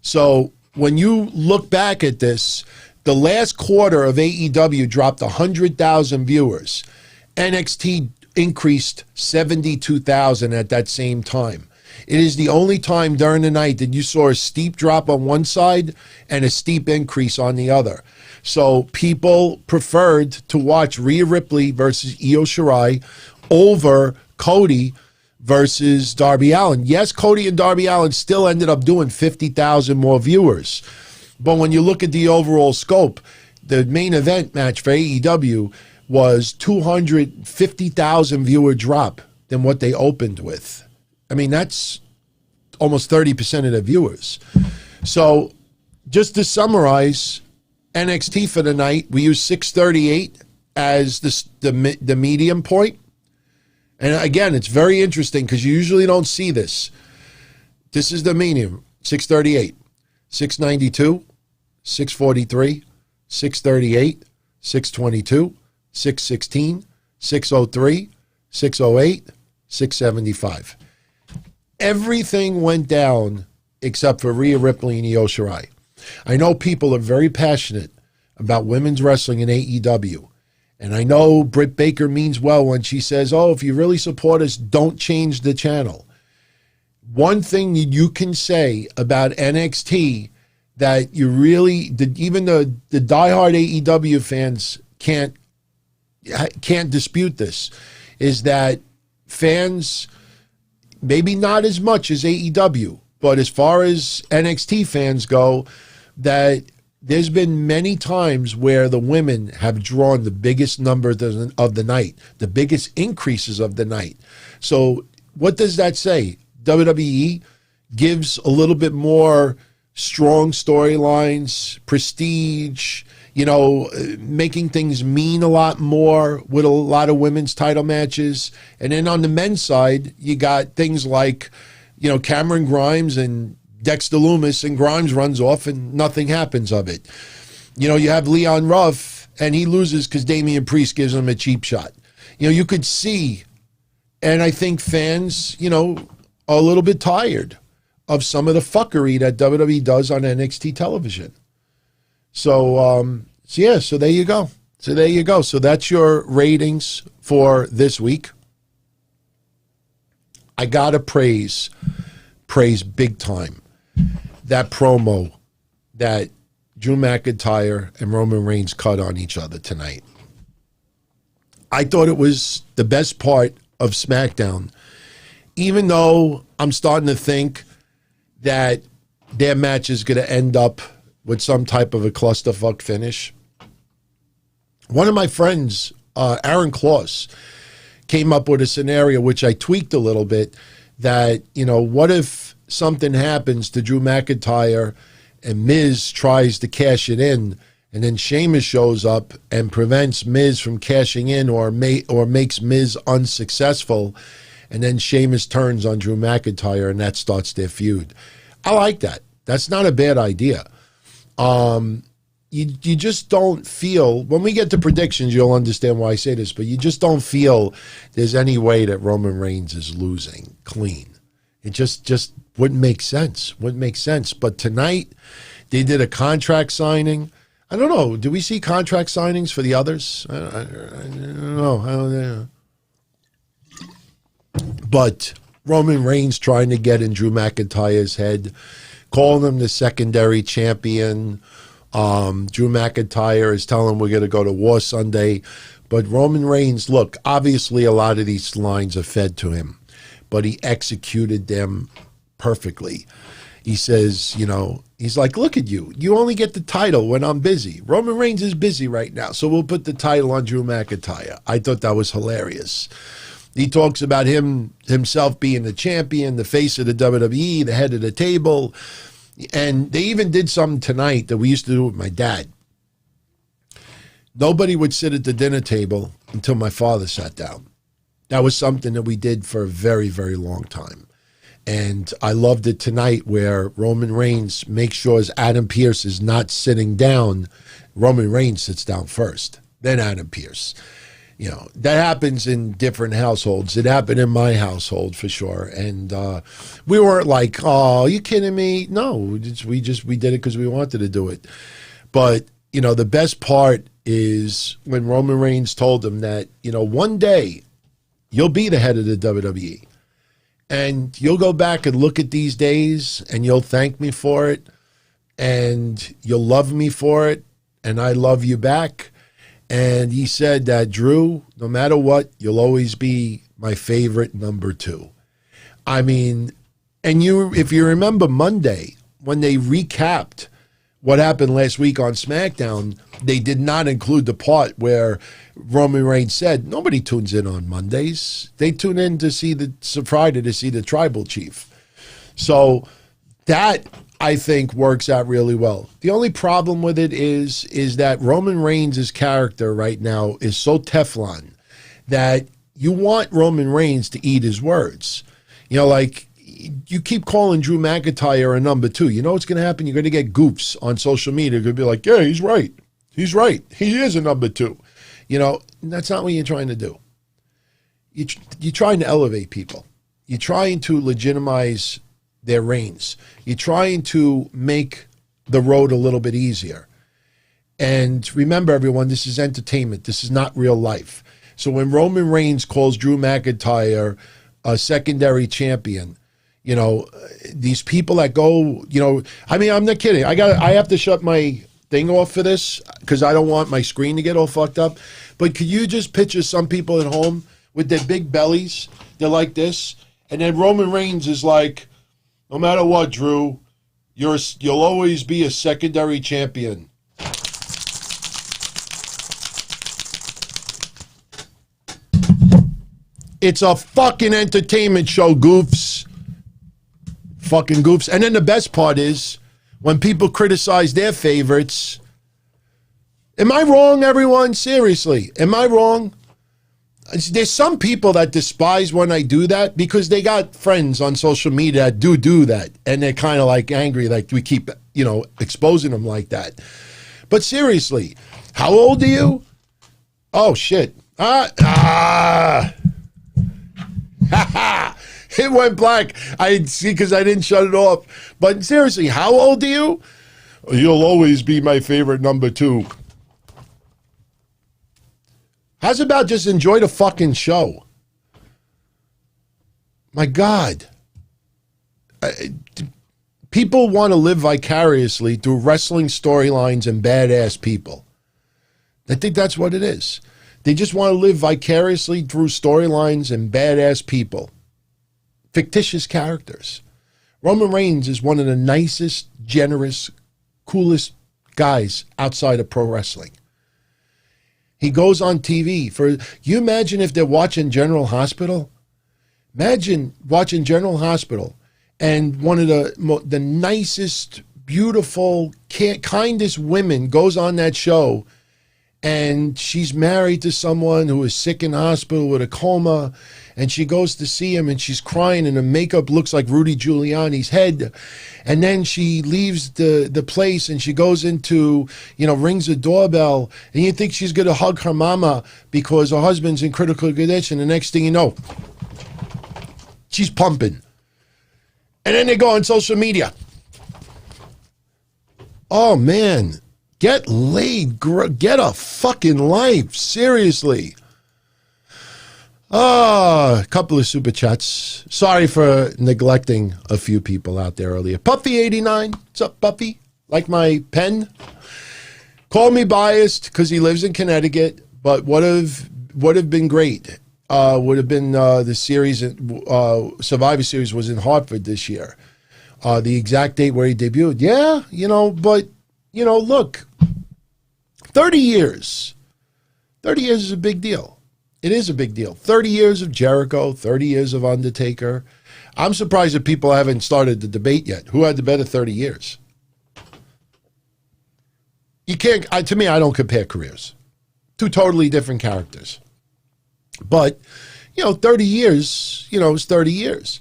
Speaker 1: So when you look back at this, the last quarter of AEW dropped 100,000 viewers. NXT increased 72,000 at that same time. It is the only time during the night that you saw a steep drop on one side and a steep increase on the other. So people preferred to watch Rhea Ripley versus Io Shirai over Cody versus Darby Allin. Yes, Cody and Darby Allin still ended up doing 50,000 more viewers. But when you look at the overall scope, the main event match for AEW was 250,000 viewer drop than what they opened with. I mean, that's almost 30% of the viewers. So just to summarize, NXT for the night, we use 638 as the medium point. And again, it's very interesting because you usually don't see this. This is the medium, 638, 692, 643, 638, 622, 616, 603, 608, 675. Everything went down except for Rhea Ripley and Io Shirai. I know people are very passionate about women's wrestling in AEW, And I know Britt Baker means well when she says, oh, if you really support us, don't change the channel. One thing you can say about NXT that you really, even the diehard AEW fans can't dispute this, is that fans, maybe not as much as AEW, but as far as NXT fans go, that there's been many times where the women have drawn the biggest number of the night, the biggest increases of the night. So what does that say? WWE gives a little bit more strong storylines, prestige, making things mean a lot more with a lot of women's title matches. And then on the men's side, you got things like, Cameron Grimes and Dexter Lumis, and Grimes runs off and nothing happens of it. You have Leon Ruff and he loses because Damian Priest gives him a cheap shot. You could see, and I think fans, are a little bit tired of some of the fuckery that WWE does on NXT television. So there you go. So that's your ratings for this week. I gotta praise big time that promo that Drew McIntyre and Roman Reigns cut on each other tonight. I thought it was the best part of SmackDown, even though I'm starting to think that their match is going to end up with some type of a clusterfuck finish. One of my friends, Aaron Kloss, came up with a scenario which I tweaked a little bit, that, what if something happens to Drew McIntyre and Miz tries to cash it in, and then Sheamus shows up and prevents Miz from cashing in or makes Miz unsuccessful, and then Sheamus turns on Drew McIntyre and that starts their feud. I like that. That's not a bad idea. You just don't feel, when we get to predictions, you'll understand why I say this, but you just don't feel there's any way that Roman Reigns is losing clean. It just wouldn't make sense. But tonight, they did a contract signing. I don't know. Do we see contract signings for the others? I don't know. But Roman Reigns trying to get in Drew McIntyre's head, calling him the secondary champion. Drew McIntyre is telling him we're going to go to War Sunday. But Roman Reigns, look, obviously a lot of these lines are fed to him, but he executed them perfectly. He says, he's like, look at you. You only get the title when I'm busy. Roman Reigns is busy right now, so we'll put the title on Drew McIntyre. I thought that was hilarious. He talks about himself being the champion, the face of the WWE, the head of the table. And they even did something tonight that we used to do with my dad. Nobody would sit at the dinner table until my father sat down. That was something that we did for a very, very long time. And I loved it tonight where Roman Reigns makes sure Adam Pearce is not sitting down. Roman Reigns sits down first, then Adam Pearce. That happens in different households. It happened in my household for sure. And we weren't like, oh, are you kidding me? No, we did it because we wanted to do it. But, the best part is when Roman Reigns told him that, one day you'll be the head of the WWE. And you'll go back and look at these days and you'll thank me for it. And you'll love me for it. And I love you back. And he said that, Drew, no matter what, you'll always be my favorite number 2. I mean, and if you remember Monday, when they recapped what happened last week on SmackDown, they did not include the part where Roman Reigns said, nobody tunes in on Mondays. They tune in to see Friday to see the tribal chief. So that, I think, works out really well. The only problem with it is that Roman Reigns' character right now is so Teflon that you want Roman Reigns to eat his words. Like you keep calling Drew McIntyre a number 2. You know what's going to happen? You're going to get goofs on social media. They're going to be like, yeah, he's right. He's right. He is a number 2. That's not what you're trying to do. You're trying to elevate people. You're trying to legitimize their reigns. You're trying to make the road a little bit easier. And remember, everyone, this is entertainment. This is not real life. So when Roman Reigns calls Drew McIntyre a secondary champion, you know, these people that go, you know, I mean, I'm not kidding. I have to shut my thing off for this because I don't want my screen to get all fucked up. But could you just picture some people at home with their big bellies? They're like this. And then Roman Reigns is like, no matter what, Drew, you'll always be a secondary champion. It's a fucking entertainment show, goofs. Fucking goofs. And then the best part is when people criticize their favorites. Am I wrong, everyone? Seriously, am I wrong? There's some people that despise when I do that because they got friends on social media that do that. And they're kind of like angry, like we keep, you know, exposing them like that. But seriously, how old are you? Oh, shit. It went black. I see because I didn't shut it off. But seriously, how old are you? You'll always be my favorite number 2. How's about just enjoy the fucking show? My God. People want to live vicariously through wrestling storylines and badass people. I think that's what it is. They just want to live vicariously through storylines and badass people. Fictitious characters. Roman Reigns is one of the nicest, generous, coolest guys outside of pro wrestling. He goes on TV for, you imagine if they're watching General Hospital? Imagine watching General Hospital and one of the nicest, beautiful, kindest women goes on that show and she's married to someone who is sick in the hospital with a coma, and she goes to see him and she's crying and the makeup looks like Rudy Giuliani's head. And then she leaves the place and she goes into, you know, rings the doorbell, and you think she's going to hug her mama because her husband's in critical condition. The next thing you know, she's pumping. And then they go on social media. Oh, man. Get laid. Get a fucking life. Seriously. A couple of super chats. Sorry for neglecting a few people out there earlier. Puffy89. What's up, Puffy? Like my pen? Call me biased because he lives in Connecticut, but would have been great. Would have been the series, Survivor Series was in Hartford this year. The exact date where he debuted. Yeah, you know, but, you know, look, 30 years. 30 years is a big deal. It is a big deal. 30 years of Jericho, 30 years of Undertaker. I'm surprised that people haven't started the debate yet. Who had the better 30 years? You can't, to me, I don't compare careers. Two totally different characters. But, you know, 30 years, you know, is 30 years.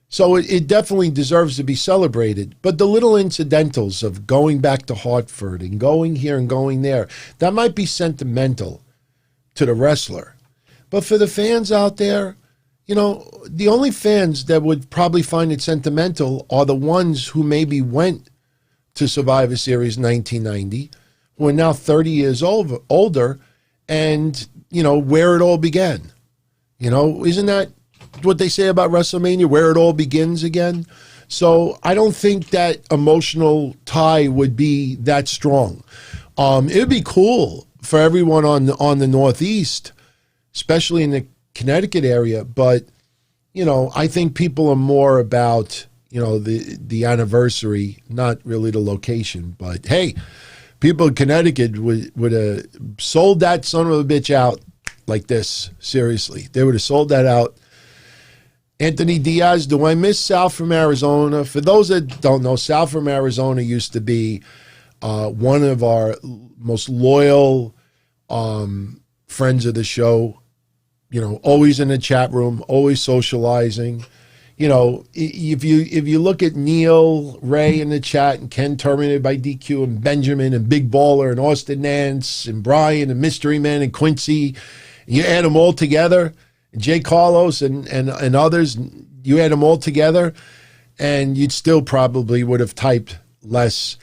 Speaker 1: So it definitely deserves to be celebrated. But the little incidentals of going back to Hartford and going here and going there, that might be sentimental to the wrestler. But for the fans out there, you know, the only fans that would probably find it sentimental are the ones who maybe went to Survivor Series 1990, who are now 30 years older, and, you know, where it all began. You know, isn't that what they say about WrestleMania, where it all begins again? So I don't think that emotional tie would be that strong. It would be cool for everyone on the Northeast, especially in the Connecticut area. But, you know, I think people are more about, you know, the anniversary, not really the location. But, hey, people in Connecticut would have sold that son of a bitch out like this. Seriously. They would have sold that out. Anthony Diaz, do I miss Sal from Arizona? For those that don't know, Sal from Arizona used to be one of our most loyal friends of the show. You know, always in the chat room, always socializing. You know, if you look at Neil, Ray in the chat, and Ken Terminated by DQ, and Benjamin, and Big Baller, and Austin Nance, and Bryan, and Mystery Man, and Quincy, and you add them all together, Jay Carlos and others, you add them all together, and you'd still probably would have typed less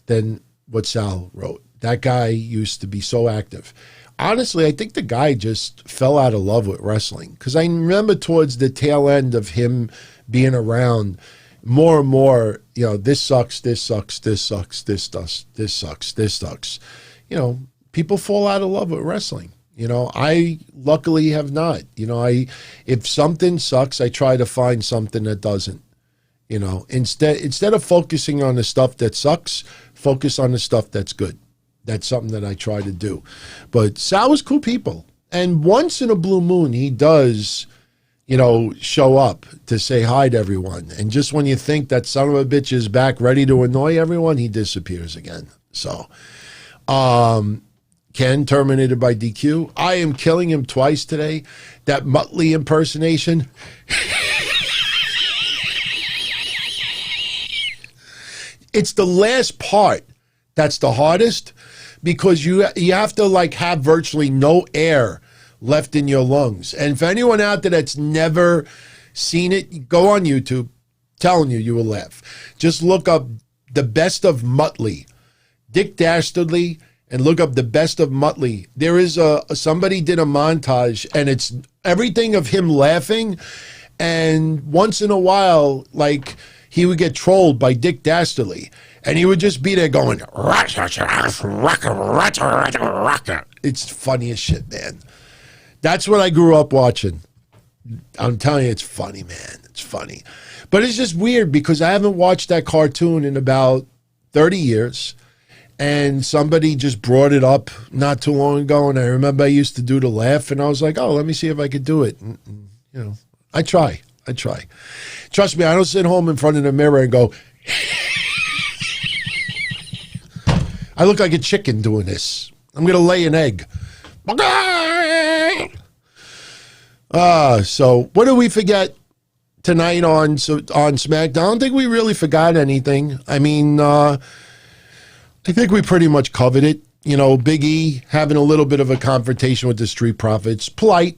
Speaker 1: than what Sal wrote. That guy used to be so active. Honestly, I think the guy just fell out of love with wrestling, because I remember towards the tail end of him being around, more and more, this sucks, this sucks, this sucks, this sucks, this sucks, this sucks. People fall out of love with wrestling. I luckily have not. If something sucks, I try to find something that doesn't. Instead of focusing on the stuff that sucks, focus on the stuff that's good. That's something that I try to do. But Sal is cool people. And once in a blue moon, he does, show up to say hi to everyone. And just when you think that son of a bitch is back ready to annoy everyone, he disappears again. So, Ken, terminated by DQ. I am killing him twice today. That Muttley impersonation. It's the last part that's the hardest, because you have to have virtually no air left in your lungs. And for anyone out there that's never seen it, go on YouTube. Telling you will laugh. Just look up the best of Muttley, Dick Dastardly, and look up the best of Muttley. There is somebody did a montage, and it's everything of him laughing, and once in a while, he would get trolled by Dick Dastardly, and he would just be there going, it's funny as shit, man. That's what I grew up watching. I'm telling you, it's funny, man. It's funny. But it's just weird, because I haven't watched that cartoon in about 30 years, and somebody just brought it up not too long ago, and I remember I used to do the laugh, and I was like, oh, let me see if I could do it. And, I try. Trust me, I don't sit home in front of the mirror and go, I look like a chicken doing this. I'm going to lay an egg. So what did we forget tonight on SmackDown? I don't think we really forgot anything. I mean, I think we pretty much covered it. Big E having a little bit of a confrontation with the Street Profits. Polite.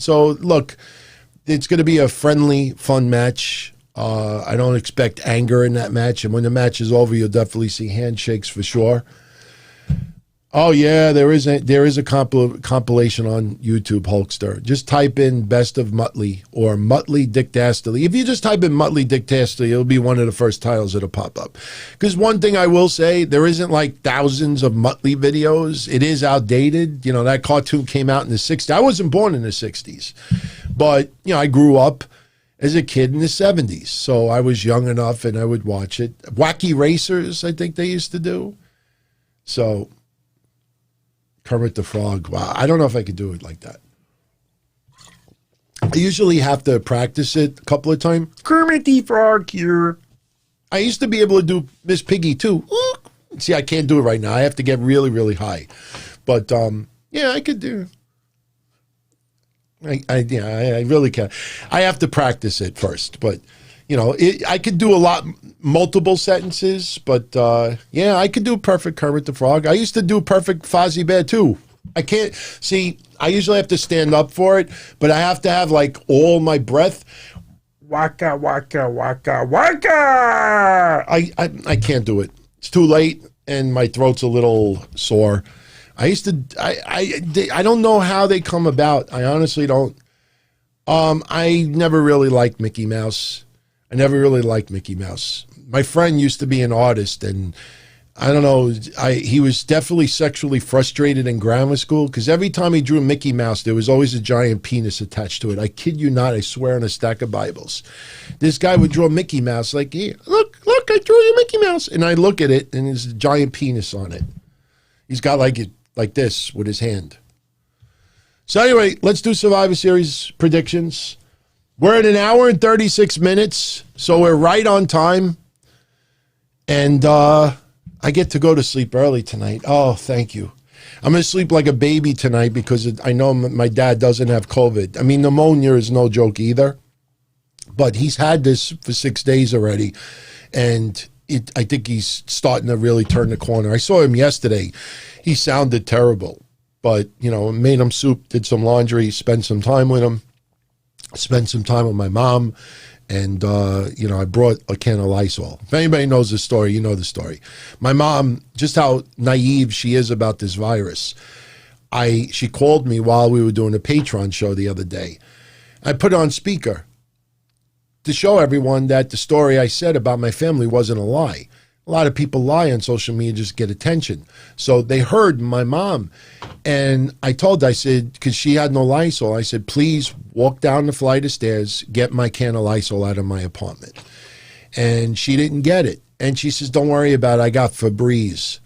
Speaker 1: So, look, it's going to be a friendly, fun match. I don't expect anger in that match. And when the match is over, you'll definitely see handshakes for sure. Oh, yeah, there is a compilation on YouTube, Hulkster. Just type in Best of Muttley or Muttley Dick Dastardly. If you just type in Muttley Dick Dastardly, it'll be one of the first titles that'll pop up. Because one thing I will say, there isn't thousands of Muttley videos. It is outdated. That cartoon came out in the 60s. I wasn't born in the 60s. But, I grew up as a kid in the 70s. So I was young enough and I would watch it. Wacky Racers, I think they used to do. So Kermit the Frog. Wow, I don't know if I could do it like that. I usually have to practice it a couple of times. Kermit the Frog here. I used to be able to do Miss Piggy too. See, I can't do it right now. I have to get really, really high. But yeah, I could do. I really can. I have to practice it first, but I could do multiple sentences, but yeah, I could do perfect Kermit the Frog. I used to do perfect Fozzie Bear too. I can't see. I usually have to stand up for it, but I have to have all my breath. Waka waka waka waka. I can't do it. It's too late, and my throat's a little sore. I don't know how they come about. I honestly don't. I never really liked Mickey Mouse. My friend used to be an artist, and I don't know, he was definitely sexually frustrated in grammar school, because every time he drew Mickey Mouse, there was always a giant penis attached to it. I kid you not, I swear on a stack of Bibles. This guy would draw Mickey Mouse hey, look, I drew you Mickey Mouse. And I look at it, and there's a giant penis on it. He's got like this with his hand. So anyway, let's do Survivor Series predictions. We're at 1 hour and 36 minutes, so we're right on time. And I get to go to sleep early tonight. Oh, thank you. I'm going to sleep like a baby tonight, because I know my dad doesn't have COVID. I mean, pneumonia is no joke either. But he's had this for 6 days already, and I think he's starting to really turn the corner. I saw him yesterday. He sounded terrible, but, made him soup, did some laundry, spent some time with him. spent some time with my mom, and, I brought a can of Lysol. If anybody knows the story, you know the story. My mom, just how naive she is about this virus. She called me while we were doing a Patreon show the other day. I put it on speaker to show everyone that the story I said about my family wasn't a lie. A lot of people lie on social media just to get attention. So they heard my mom. And I said, because she had no Lysol, I said, please walk down the flight of stairs, get my can of Lysol out of my apartment. And she didn't get it. And she says, don't worry about it, I got Febreze.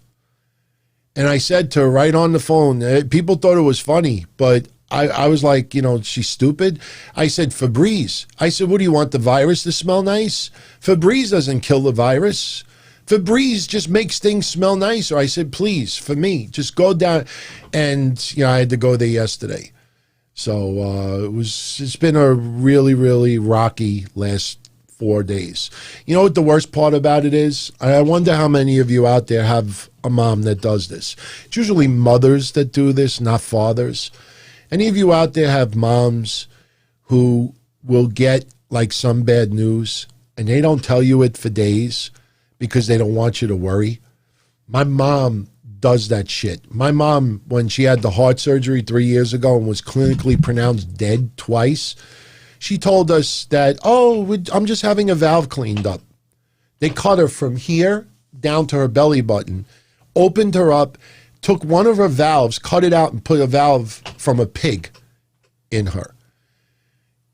Speaker 1: And I said to her right on the phone, people thought it was funny, but I was like, she's stupid. I said, Febreze. I said, what do you want, the virus to smell nice? Febreze doesn't kill the virus. Febreze just makes things smell nicer. I said, please, for me, just go down. And, I had to go there yesterday. So it's been a really, really rocky last 4 days. You know what the worst part about it is? I wonder how many of you out there have a mom that does this. It's usually mothers that do this, not fathers. Any of you out there have moms who will get like some bad news and they don't tell you it for days because they don't want you to worry? My mom does that shit. My mom, when she had the heart surgery 3 years ago and was clinically pronounced dead twice, she told us that, I'm just having a valve cleaned up. They cut her from here down to her belly button, opened her up, took one of her valves, cut it out, and put a valve from a pig in her.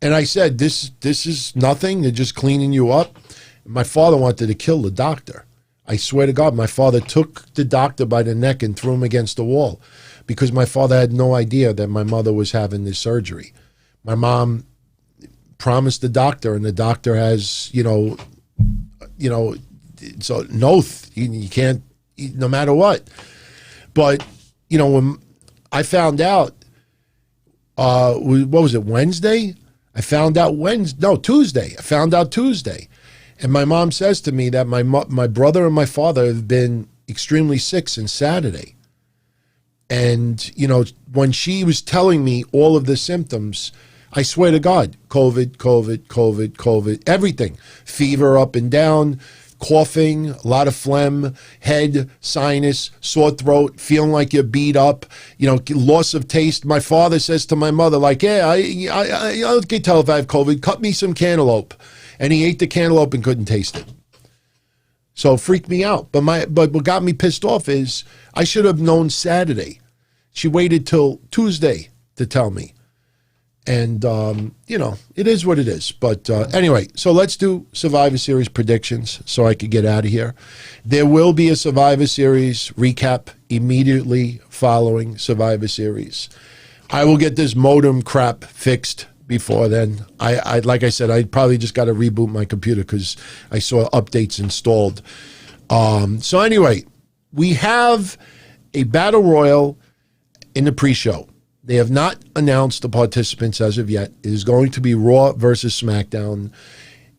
Speaker 1: And I said, this is nothing. They're just cleaning you up. My father wanted to kill the doctor. I swear to God, my father took the doctor by the neck and threw him against the wall because my father had no idea that my mother was having this surgery. My mom promised the doctor, and the doctor has, it's an oath. You can't, no matter what. But, when I found out, what was it, Wednesday? Tuesday. I found out Tuesday. And my mom says to me that my brother and my father have been extremely sick since Saturday. And, when she was telling me all of the symptoms, I swear to God, COVID, everything. Fever up and down, coughing, a lot of phlegm, head, sinus, sore throat, feeling like you're beat up, loss of taste. My father says to my mother, like, yeah, I can tell if I have COVID, cut me some cantaloupe. And he ate the cantaloupe and couldn't taste it. So it freaked me out. But what got me pissed off is I should have known Saturday. She waited till Tuesday to tell me. And, it is what it is. But anyway, so let's do Survivor Series predictions so I could get out of here. There will be a Survivor Series recap immediately following Survivor Series. I will get this modem crap fixed before then. I like I said, I probably just got to reboot my computer because I saw updates installed. So anyway, we have a battle royal in the pre-show. They have not announced the participants as of yet. It is going to be Raw versus SmackDown.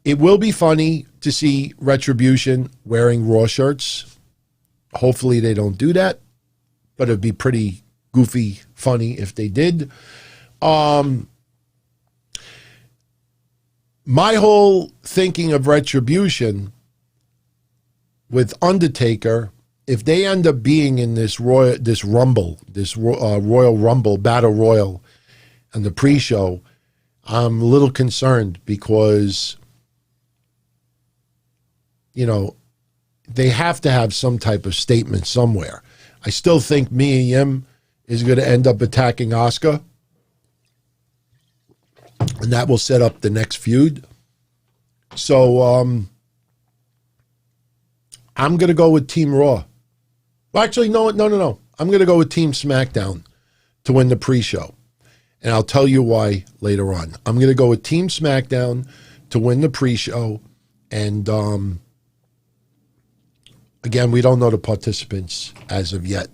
Speaker 1: It will be funny to see Retribution wearing Raw shirts. Hopefully they don't do that, but it'd be pretty goofy, funny if they did. My whole thinking of Retribution with Undertaker, if they end up being in this Royal Rumble, Battle Royal, and the pre-show, I'm a little concerned because, they have to have some type of statement somewhere. I still think Mia Yim is going to end up attacking Asuka, and that will set up the next feud. So I'm going to go with Team Raw. Well, actually, no. I'm going to go with Team SmackDown to win the pre-show. And I'll tell you why later on. I'm going to go with Team SmackDown to win the pre-show. And again, we don't know the participants as of yet.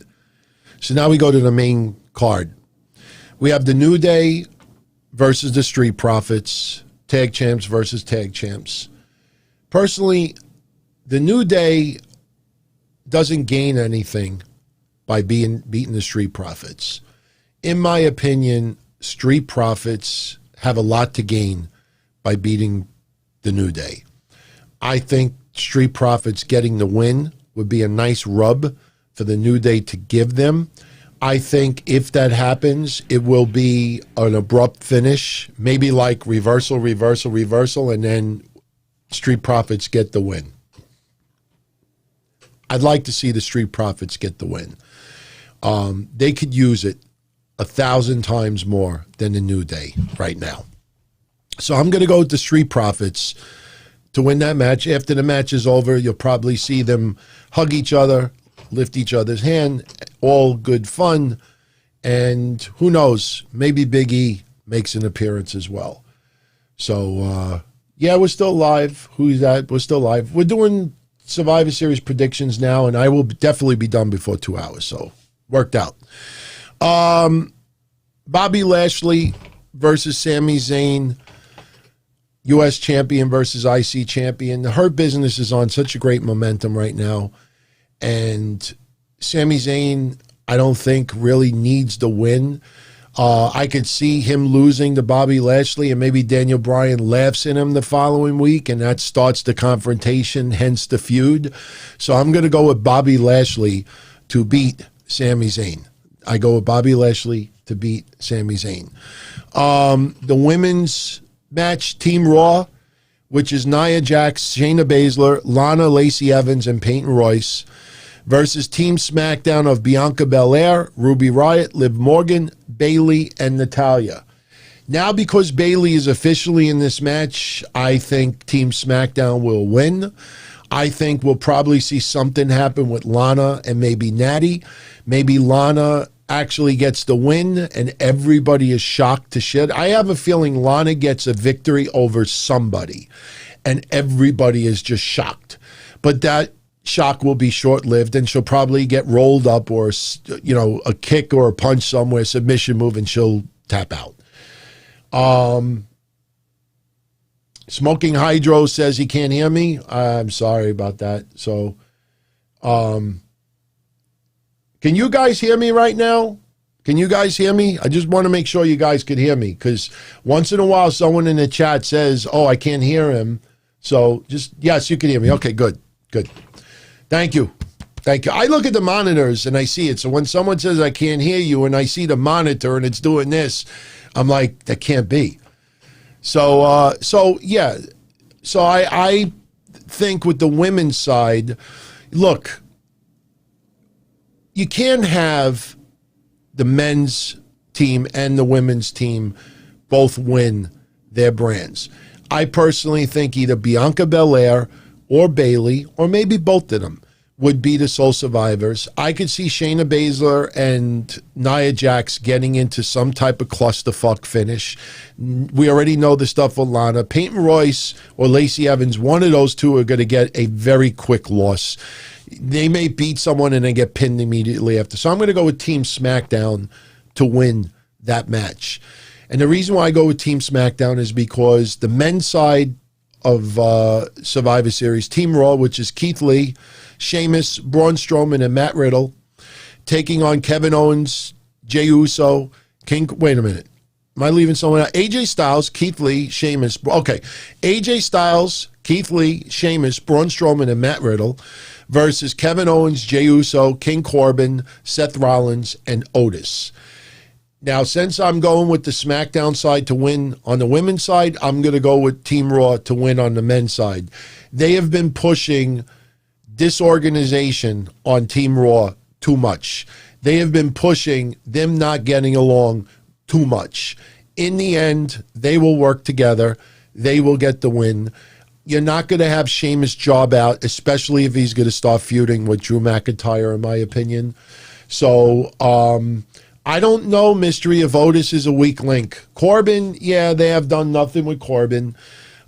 Speaker 1: So now we go to the main card. We have the New Day versus the Street Profits, tag champs versus tag champs. Personally, the New Day doesn't gain anything by beating the Street Profits. In my opinion, Street Profits have a lot to gain by beating the New Day. I think Street Profits getting the win would be a nice rub for the New Day to give them. I think if that happens, it will be an abrupt finish, maybe like reversal, and then Street Profits get the win. I'd like to see the Street Profits get the win. They could use it 1,000 times more than the New Day right now. So I'm going to go with the Street Profits to win that match. After the match is over, you'll probably see them hug each other, lift each other's hand, all good fun. And who knows, maybe Big E makes an appearance as well. So, yeah, we're still live. Who's that? We're still live. We're doing Survivor Series predictions now, and I will definitely be done before 2 hours. So, worked out. Bobby Lashley versus Sami Zayn, U.S. champion versus IC champion. Her business is on such a great momentum right now. And Sami Zayn, I don't think really needs the win. I could see him losing to Bobby Lashley, and maybe Daniel Bryan laughs at him the following week, and that starts the confrontation, hence the feud. So I'm going to go with Bobby Lashley to beat Sami Zayn. I go with Bobby Lashley to beat Sami Zayn. The women's match, Team Raw, which is Nia Jax, Shayna Baszler, Lana, Lacey Evans, and Peyton Royce, versus Team SmackDown of Bianca Belair, Ruby Riott, Liv Morgan, Bayley, and Natalya. Now, because Bayley is officially in this match, I think Team SmackDown will win. I think we'll probably see something happen with Lana and maybe Nattie. Maybe Lana actually gets the win and everybody is shocked to shit. I have a feeling Lana gets a victory over somebody and everybody is just shocked. But that shock will be short-lived and she'll probably get rolled up or, you know, a kick or a punch somewhere, submission move, and she'll tap out. Smoking Hydro says he can't hear me. I'm sorry about that. So, can you guys hear me right now? Can you guys hear me? I just want to make sure you guys could hear me, because once in a while someone in the chat says, oh, I can't hear him. So just, yes, you can hear me. Okay, good, good. Thank you. Thank you. I look at the monitors and I see it. So when someone says I can't hear you and I see the monitor and it's doing this, I'm like, that can't be. So, yeah. So I think with the women's side, look, you can't have the men's team and the women's team both win their brands. I personally think either Bianca Belair or Bayley, or maybe both of them, would be the sole survivors. I could see Shayna Baszler and Nia Jax getting into some type of clusterfuck finish. We already know the stuff with Lana. Peyton Royce or Lacey Evans, one of those two are going to get a very quick loss. They may beat someone and then get pinned immediately after. So I'm going to go with Team SmackDown to win that match. And the reason why I go with Team SmackDown is because the men's side of Survivor Series, Team Raw, which is Keith Lee, Sheamus, Braun Strowman, and Matt Riddle, taking on Kevin Owens, Jey Uso, wait a minute. Am I leaving someone out? AJ Styles, Keith Lee, Sheamus. Okay. AJ Styles, Keith Lee, Sheamus, Braun Strowman, and Matt Riddle versus Kevin Owens, Jey Uso, King Corbin, Seth Rollins, and Otis. Now, since I'm going with the SmackDown side to win on the women's side, I'm going to go with Team Raw to win on the men's side. They have been pushing disorganization on Team Raw too much. They have been pushing them not getting along too much. In the end, they will work together. They will get the win. You're not going to have Sheamus job out, especially if he's going to start feuding with Drew McIntyre, in my opinion. So, I don't know, Mystery, if Otis is a weak link. Corbin, yeah, they have done nothing with Corbin.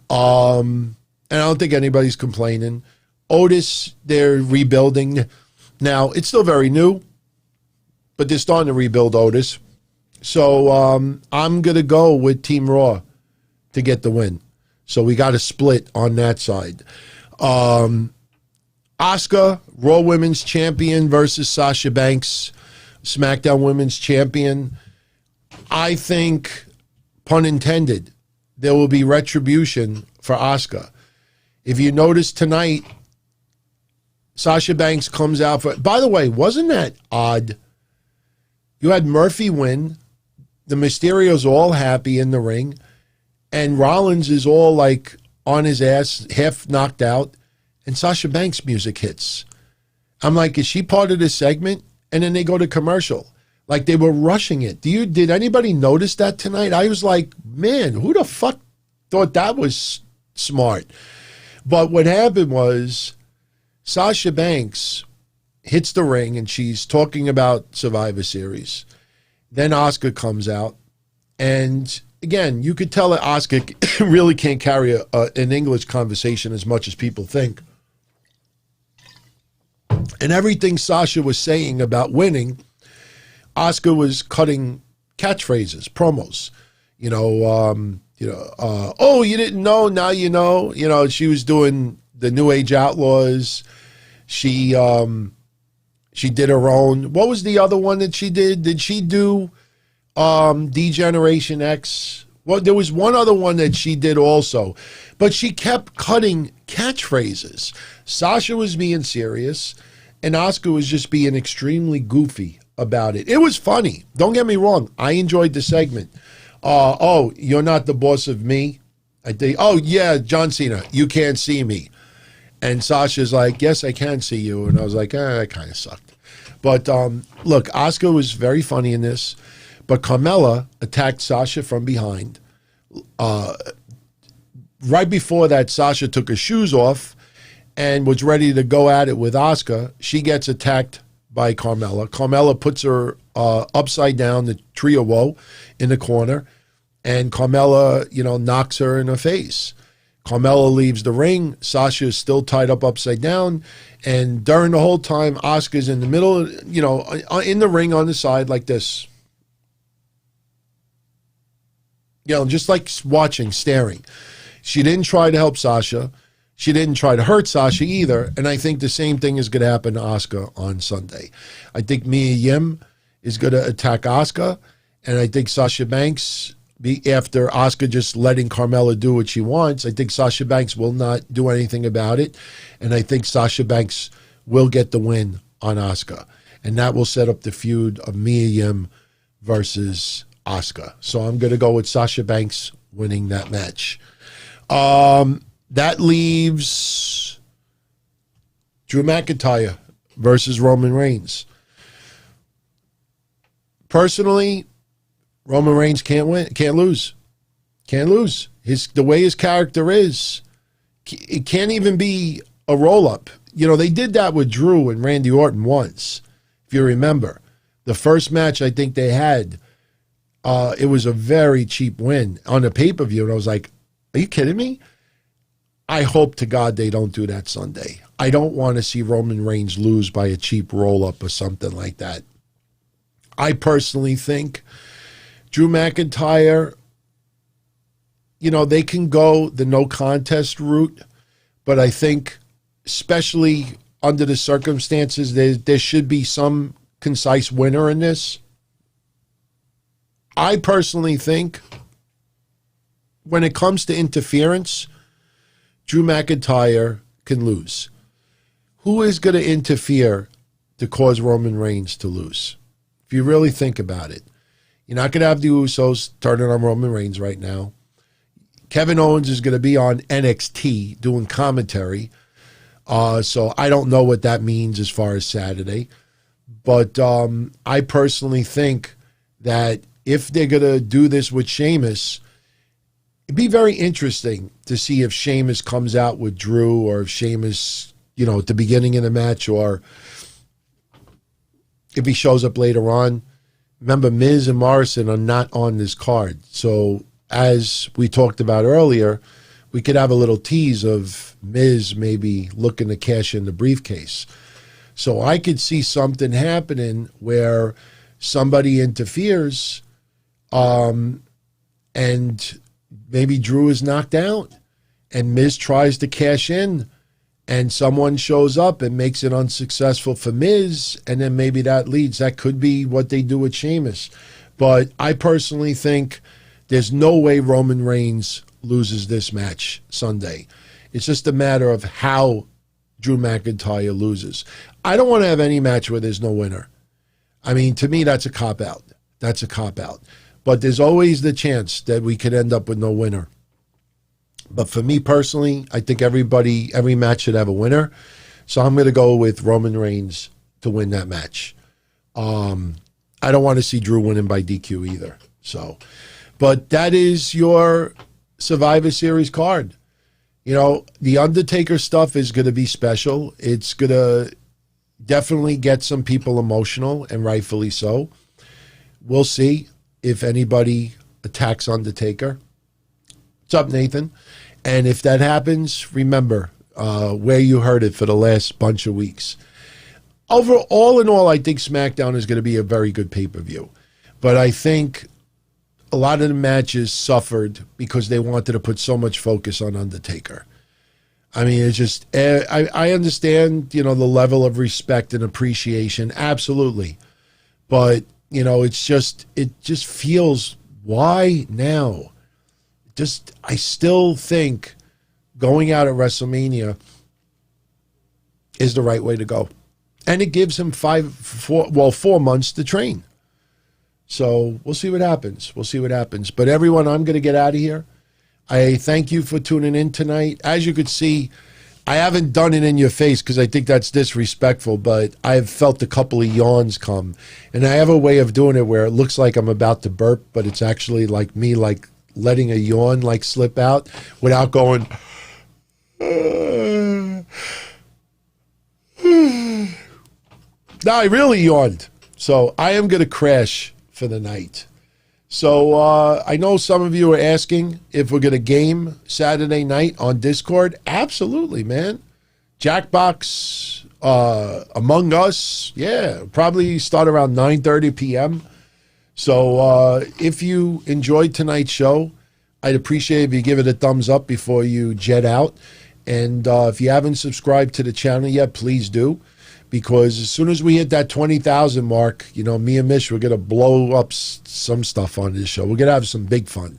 Speaker 1: And I don't think anybody's complaining. Otis, they're rebuilding. Now, it's still very new, but they're starting to rebuild Otis. So I'm going to go with Team Raw to get the win. So we got a split on that side. Asuka, Raw Women's Champion versus Sasha Banks, SmackDown Women's Champion. I think pun intended, there will be retribution for Asuka. If you notice tonight, Sasha Banks comes out for... By the way, wasn't that odd? You had Murphy win. The Mysterios all happy in the ring. And Rollins is all like on his ass, half knocked out. And Sasha Banks music hits. I'm like, is she part of this segment? And then they go to commercial. Like they were rushing it. Did anybody notice that tonight? I was like, man, who the fuck thought that was smart? But what happened was Sasha Banks hits the ring and she's talking about Survivor Series. Then Asuka comes out. And again, you could tell that Asuka really can't carry an English conversation as much as people think. And everything Sasha was saying about winning, Asuka was cutting catchphrases, promos. Oh, you didn't know, now you know. She was doing the New Age Outlaws. She did her own. What was the other one that she did? Did she do D-Generation X? Well, there was one other one that she did also. But she kept cutting catchphrases. Sasha was being serious, and Asuka was just being extremely goofy about it. It was funny. Don't get me wrong. I enjoyed the segment. Oh, you're not the boss of me? I think, oh, yeah, John Cena, you can't see me. And Sasha's like, yes, I can see you. And I was like, that kind of sucked. But look, Asuka was very funny in this. But Carmella attacked Sasha from behind. Right before that, Sasha took her shoes off and was ready to go at it with Asuka. She gets attacked by Carmella. Carmella puts her upside down, the tree of woe, in the corner. And Carmella, knocks her in the face. Carmella leaves the ring. Sasha is still tied up upside down. And during the whole time, Asuka's in the middle, in the ring on the side like this. Just like watching, staring. She didn't try to help Sasha. She didn't try to hurt Sasha either. And I think the same thing is going to happen to Asuka on Sunday. I think Mia Yim is going to attack Asuka. And I think Sasha Banks, after Asuka just letting Carmella do what she wants, I think Sasha Banks will not do anything about it. And I think Sasha Banks will get the win on Asuka. And that will set up the feud of Mia Yim versus Asuka. So I'm going to go with Sasha Banks winning that match. That leaves Drew McIntyre versus Roman Reigns. Personally, Roman Reigns can't lose. Can't lose. The way his character is, it can't even be a roll-up. They did that with Drew and Randy Orton once, if you remember. The first match I think they had, it was a very cheap win on a pay-per-view, and I was like, are you kidding me? I hope to God they don't do that Sunday. I don't want to see Roman Reigns lose by a cheap roll-up or something like that. I personally think Drew McIntyre, they can go the no contest route, but I think, especially under the circumstances, there should be some concise winner in this. I personally think when it comes to interference, Drew McIntyre can lose. Who is going to interfere to cause Roman Reigns to lose? If you really think about it. You're not going to have the Usos turning on Roman Reigns right now. Kevin Owens is going to be on NXT doing commentary. So I don't know what that means as far as Saturday. But I personally think that if they're going to do this with Sheamus, it'd be very interesting to see if Sheamus comes out with Drew, or if Sheamus, at the beginning of the match, or if he shows up later on. Remember, Miz and Morrison are not on this card. So as we talked about earlier, we could have a little tease of Miz maybe looking to cash in the briefcase. So I could see something happening where somebody interferes, and maybe Drew is knocked out, and Miz tries to cash in, and someone shows up and makes it unsuccessful for Miz, and then maybe that leads. That could be what they do with Sheamus. But I personally think There's no way Roman Reigns loses this match Sunday. It's just a matter of how Drew McIntyre loses. I don't want to have any match where there's no winner. I mean, to me, that's a cop-out. That's a cop-out. But there's always the chance that we could end up with no winner. But for me personally, I think every match should have a winner. So I'm going to go with Roman Reigns to win that match. I don't want to see Drew winning by DQ either. So, but that is your Survivor Series card. You know, the Undertaker stuff is going to be special. It's going to definitely get some people emotional, and rightfully so. We'll see if anybody attacks Undertaker. What's up, Nathan? And if that happens, remember where you heard it for the last bunch of weeks. All in all, I think SmackDown is going to be a very good pay-per-view. But I think a lot of the matches suffered because they wanted to put so much focus on Undertaker. I mean, it's just, I understand, you know, the level of respect and appreciation, absolutely. But, you know, it just feels, why now? I still think going out at WrestleMania is the right way to go. And it gives him 4 months to train. So we'll see what happens. We'll see what happens. But everyone, I'm going to get out of here. I thank you for tuning in tonight. As you could see, I haven't done it in your face because I think that's disrespectful, but I've felt a couple of yawns come. And I have a way of doing it where it looks like I'm about to burp, but it's actually like me like letting a yawn like slip out without going... No, I really yawned. So I am going to crash for the night. So I know some of you are asking if we're going to game Saturday night on Discord. Absolutely, man. Jackbox, Among Us. Yeah, probably start around 9:30 p.m. So if you enjoyed tonight's show, I'd appreciate if you give it a thumbs up before you jet out. And if you haven't subscribed to the channel yet, please do. Because as soon as we hit that 20,000 mark, you know, me and Mish, we're going to blow up some stuff on this show. We're going to have some big fun.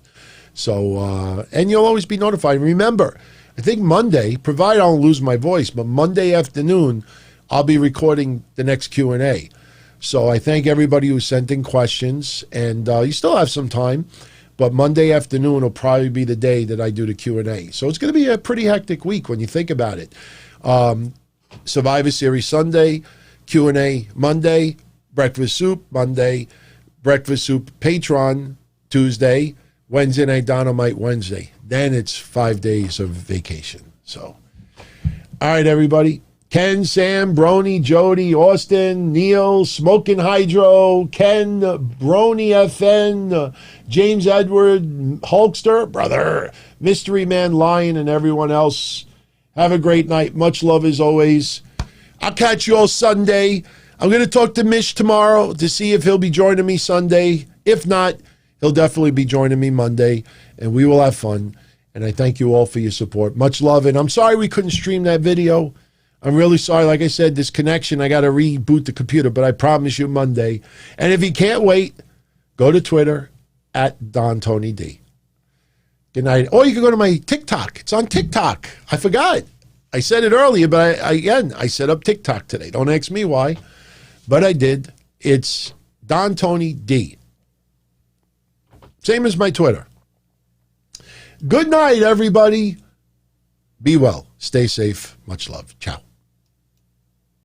Speaker 1: So, and you'll always be notified. Remember, I think Monday, provided I don't lose my voice, but Monday afternoon, I'll be recording the next Q&A. So I thank everybody who sent in questions. And you still have some time. But Monday afternoon will probably be the day that I do the Q&A. So it's going to be a pretty hectic week when you think about it. Survivor Series Sunday, Q&A Monday, Breakfast Soup Monday, Breakfast Soup Patreon Tuesday, Wednesday Night Don-O-Mite Wednesday. Then it's 5 days of vacation. So, all right, everybody. Ken, Sam, Brony, Jody, Austin, Neil, Smoking Hydro, Ken, Brony FN, James Edward, Hulkster, brother, Mystery Man Lion, and everyone else. Have a great night. Much love as always. I'll catch you all Sunday. I'm going to talk to Mish tomorrow to see if he'll be joining me Sunday. If not, he'll definitely be joining me Monday, and we will have fun. And I thank you all for your support. Much love. And I'm sorry we couldn't stream that video. I'm really sorry. Like I said, this connection, I got to reboot the computer, but I promise you Monday. And if you can't wait, go to Twitter at Don Tony D. Good night. Or you can go to my TikTok. It's on TikTok. I forgot. I said it earlier, but I set up TikTok today. Don't ask me why, but I did. It's Don Tony D. Same as my Twitter. Good night, everybody. Be well. Stay safe. Much love. Ciao.